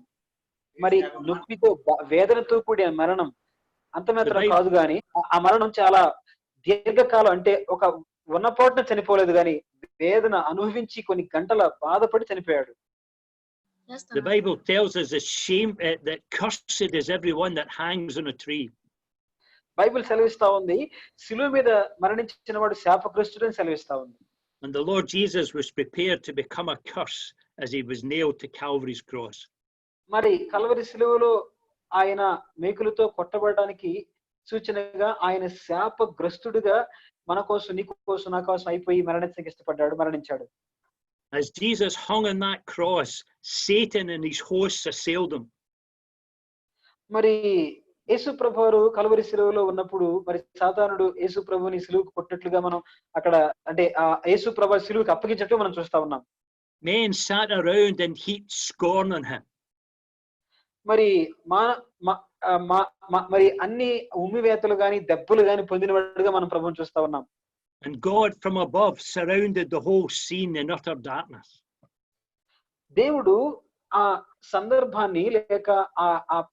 మరి నొప్పితో వేదనతో కూడిన మరణం. అంత మాత్రం కాదు గాని ఆ మరణం చాలా దీర్ఘకాలం అంటే ఒక ఉన్నపాటున చనిపోలేదు గాని వేదన అనుభవించి కొన్ని గంటల బాధపడి చనిపోయాడు. The Bible tells us that cursed is everyone that hangs on a tree. Bible సెలవిస్తా ఉంది శిలువ మీద మరణించిన వాడు శాపగ్రస్తుడని సెలవిస్తా ఉంది. And the Lord Jesus was prepared to become a curse as he was nailed to Calvary's cross. మరి Calvary శిలువలో ఆయన మేకులతో కొట్టబడడానికి సూచనగా ఆయన శాపగ్రస్తుడిగా మన కోసం నీ కోసం నా కోసం అయిపోయి మరణించడానికి ఇష్టపడ్డాడు, మరణించాడు. As Jesus hung on that cross, Satan and his hosts assailed him. మరి యేసు ప్రభువారు కల్వరి శిలువలో ఉన్నప్పుడు మరి సాతానుడు యేసు ప్రభుని శిలువకు కొట్టినట్లుగా మనం అక్కడ అంటే ఆ యేసు ప్రభు శిలువకు అప్పగించినట్టు మనం చూస్తా ఉన్నాం. Men sat around and heaped scorn on him. మరి మరి అన్ని ఉమ్మివేతలు గాని దెబ్బలు గాని పొందినవాడుగా మనం ప్రభువుని చూస్తా ఉన్నాం. And God from above surrounded the whole scene in utter darkness. దేవుడు ఆ సందర్భాన్ని లేక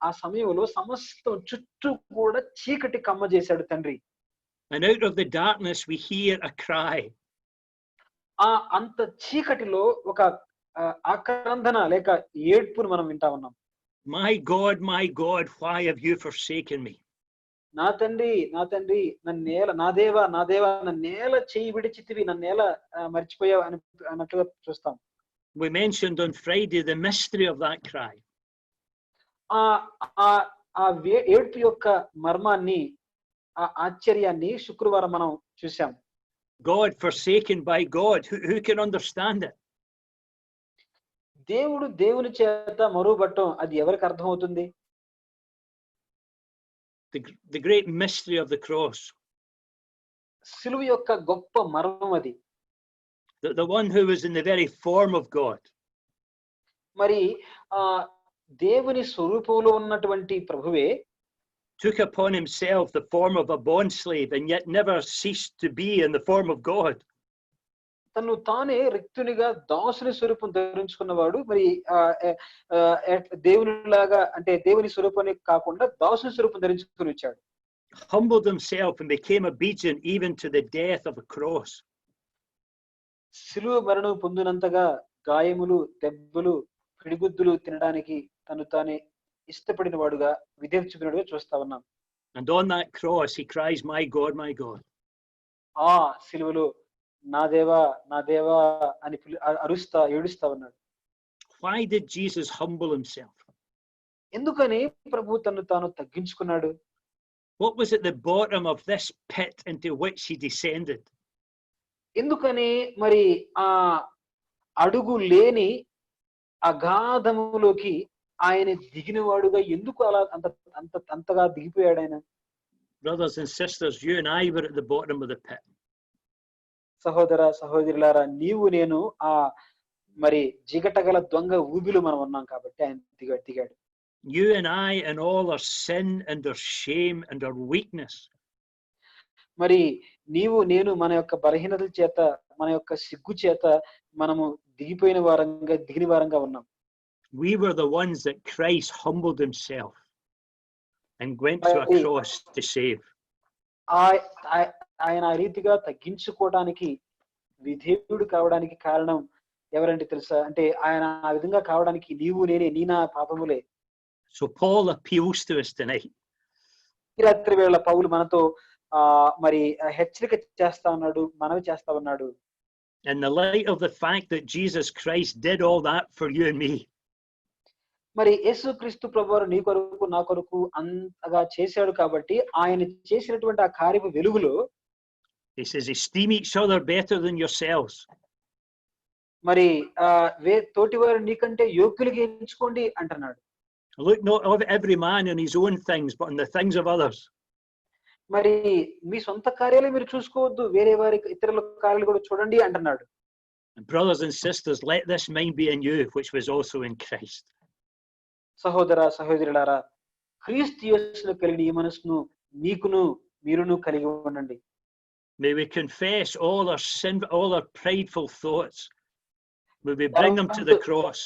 ఆ సమయంలో సమస్తం చుట్టూ కూడా చీకటి కమ్మ చేశాడు తండ్రి. And out of the darkness we hear a cry. అంత చీకటిలో ఒక ఆక్రందన లేక ఏడ్పును మనం వింటా ఉన్నాం. My God, why have you forsaken me? నా తండ్రి నా దేవా నన్నేల చేయి విడిచితివి, నన్నేల మర్చిపోయావు అన్నట్లుగా చూస్తాం. We mentioned on Friday the mystery of that cry. ఏడ్పు యొక్క మర్మాన్ని, ఆ ఆశ్చర్యాన్ని శుక్రవారం మనం చూసాం. God forsaken by God. Who can understand it? దేవుని చేత మరువబట్టం అది ఎవరికి అర్థమవుతుంది? The great mystery of the cross. సిలువ యొక్క గొప్ప మర్మం అది. The one who was in the very form of God. మరి దేవుని స్వరూపంలో ఉన్నటువంటి ప్రభువే took upon himself the form of a bond slave and yet never ceased to be in the form of God. తను తానే రిక్తునిగా దాసుని స్వరూపం ధరించుకున్నవాడు. మరి దేవునిలాగా అంటే దేవుని స్వరూపాన్ని కాకుండా దాసుని స్వరూపం ధరించుకుని వచ్చాడు. Humbled himself and became obedient even to the death of a cross. సిలువ మరణం పొందినంతగా గాయములు, దెబ్బలు, పిడిగుద్దులు తినడానికి తను తానే ఇష్టపడిన వాడుగా విధేయత చూపినట్టుగా చూస్తా ఉన్నాం. And on that cross he cries, my God, సిలువలో నా దేవా అని అరుస్తా ఏడుస్తా ఉన్నాడు. Why did Jesus humble himself? ఎందుకని ప్రభు తను తాను తగ్గించుకున్నాడు? What was at the bottom of this pit into which he descended? ఎందుకని మరి అడుగు లేని అగాధములోకి ఆయన దిగినవాడుగా ఎందుకు అలా అంతగా దిగిపోయాడు ఆయన? Brothers and sisters, you and I were at the bottom of the pit. సహోదరులారా, నీవు నేను మరి జిగటగల దొంగ ఊబిలో మనం ఉన్నాం కాబట్టి ఆయన దిగాడు. You and I and all our sin and our shame and our weakness. మరి నీవు నేను మన యొక్క బలహీనతల చేత, మన యొక్క సిగ్గు చేత మనము దిగిన వారంగా ఉన్నాం. We were the ones that Christ humbled himself and went to a cross to save. ఆయన ఆ రీతిగా తగ్గించుకోవడానికి, విధేయుడు కావడానికి కారణం ఎవరంటే తెలుసా? అంటే ఆయన ఆ విధంగా కావడానికి నీవు నేనే, నీ నా పాపములే. So Paul appeals to us tonight. ఈ రాత్రి వేళ పౌలు మనతో మరి హెచ్చరిక చేస్తా ఉన్నాడు, మనవి చేస్తా ఉన్నాడు. In the light of the fact that Jesus Christ did all that for you and me. మరి యేసుక్రీస్తు ప్రభువారు నీ కొరకు నా కొరకు అంతగా చేశాడు కాబట్టి ఆయన చేసినటువంటి ఆ కార్యపు వెలుగులో He says, esteem each other better than yourselves. మరి తోటివారు నీకంటే యోగ్యులుగా ఎంచుకోండి అంటున్నాడు. Look not of every man in his own things, but on the things of others. మరి మీ సొంత కార్యాలే మీరు చూసుకోవద్దు, వేరే వారి ఇతరుల కార్యాలు కూడా చూడండి అంటున్నాడు. Brothers and sisters, let this mind be in you, which was also in Christ. సహోదరులారా, క్రీస్తు యేసులో కలిగిన ఈ మనసును మీరును కలిగి ఉండండి. May we confess all our sin, all our prideful thoughts. May we bring them to the cross.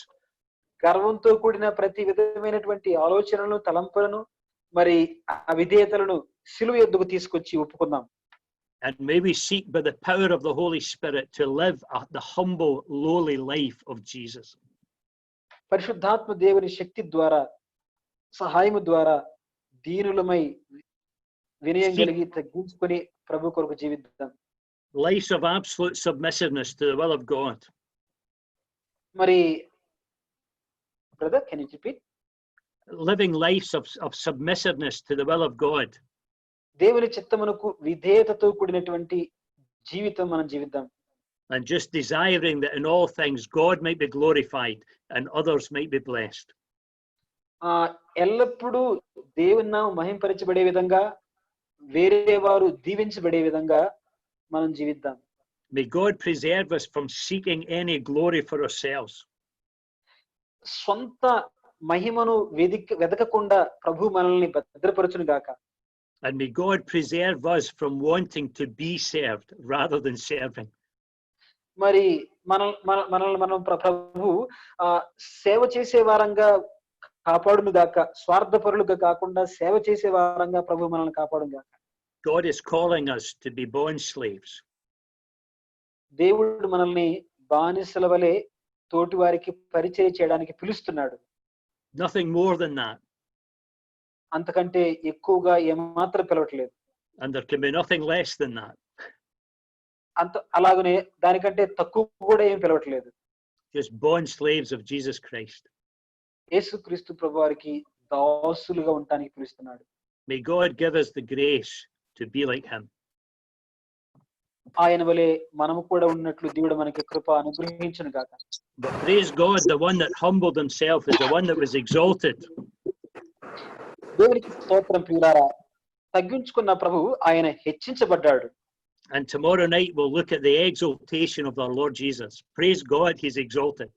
గర్వంతో కూడిన ప్రతి విధమైనటువంటి ఆలోచనలను, తలంపులను, మరి అవిధేయతలను సిలువ యొద్దకు తీసుకొచ్చి ఒప్పుకుందాం. And may we seek by the power of the Holy Spirit to live the humble, lowly life of Jesus. పరిశుద్ధాత్మ దేవుని శక్తి ద్వారా, సహాయము ద్వారా దీనులమై వినయం కలిగి తగ్గించుకొని ప్రభు కొరకు జీవిద్దాం. Lives of absolute submissiveness to the will of God. మరి brother, can you repeat? Living lives of submissiveness to the will of God. దేవుని చిత్తమునకు విధేయతతో కూడినటువంటి జీవితం మనం జీవిద్దాం. And just desiring that in all things God might be glorified and others might be blessed. ఎల్లప్పుడూ దేవుని నామం మహింపరచబడే విధంగా, వేరే వారు దీవించబడే విధంగా మనం జీవిద్దాం. May God preserve us from seeking any glory for ourselves. సొంత మహిమను వెదకకుండా ప్రభు మనల్ని భద్రపరచును గాక. And may God preserve us from wanting to be served rather than serving. మరి మనల్ని మనం ప్రభు సేవ చేసే వారంగా కాపాడును గాక, స్వార్థపరులుగా కాకుండా సేవ చేసే వారంగా ప్రభు మనల్ని కాపాడును గాక. God is calling us to be bond slaves. దేవుడు మనల్ని బానిసల వలె తోటి వారికి పరిచయం చేయడానికి పిలుస్తున్నాడు. Nothing more than that. అంతకంటే ఎక్కువగా ఏమాత్రం పిలవట్లేదు. And there can be nothing less than that. అలాగనే దానికంటే తక్కువ కూడా ఏం పిలవట్లేదు. Just bond slaves of Jesus Christ. యేసుక్రీస్తు ప్రభువారికి దాసులుగా ఉండడానికి పిలుస్తున్నాడు. May God give us the grace to be like him. ఆయన వలె మనము కూడా ఉన్నట్లు దేవుడు మనకి కృప అనుగ్రహించును గాక. But praise God, the one that humbled himself is the one that was exalted. దేవునికి స్తోత్రం ప్రియులారా, తగ్గించుకున్న ప్రభు ఆయన హెచ్చించబడ్డాడు. And tomorrow night we'll look at the exaltation of our Lord Jesus. Praise God, he's exalted.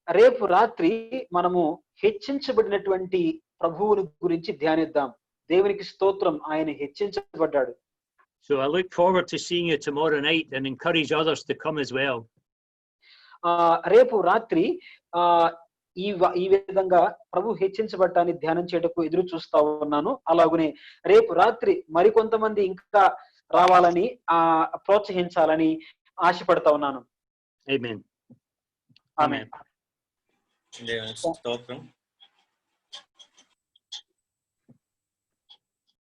రేపు రాత్రి మనము హెచ్చించబడినటువంటి ప్రభువుని గురించి ధ్యానిద్దాం. దేవునికి స్తోత్రం, ఆయన హెచ్చించబడ్డాడు. So I look forward to seeing you tomorrow night and encourage others to come as well. రేపు రాత్రి ఈ విధంగా ప్రభు హెచ్చించబడ్డాన్ని ధ్యానం చేయటకు ఎదురు చూస్తా ఉన్నాను. అలాగనే రేపు రాత్రి మరికొంతమంది ఇంకా రావాలని ప్రోత్సహించాలని ఆశపడతా ఉన్నాను. Amen. ఆమేన్. దేవుని స్తోత్రం.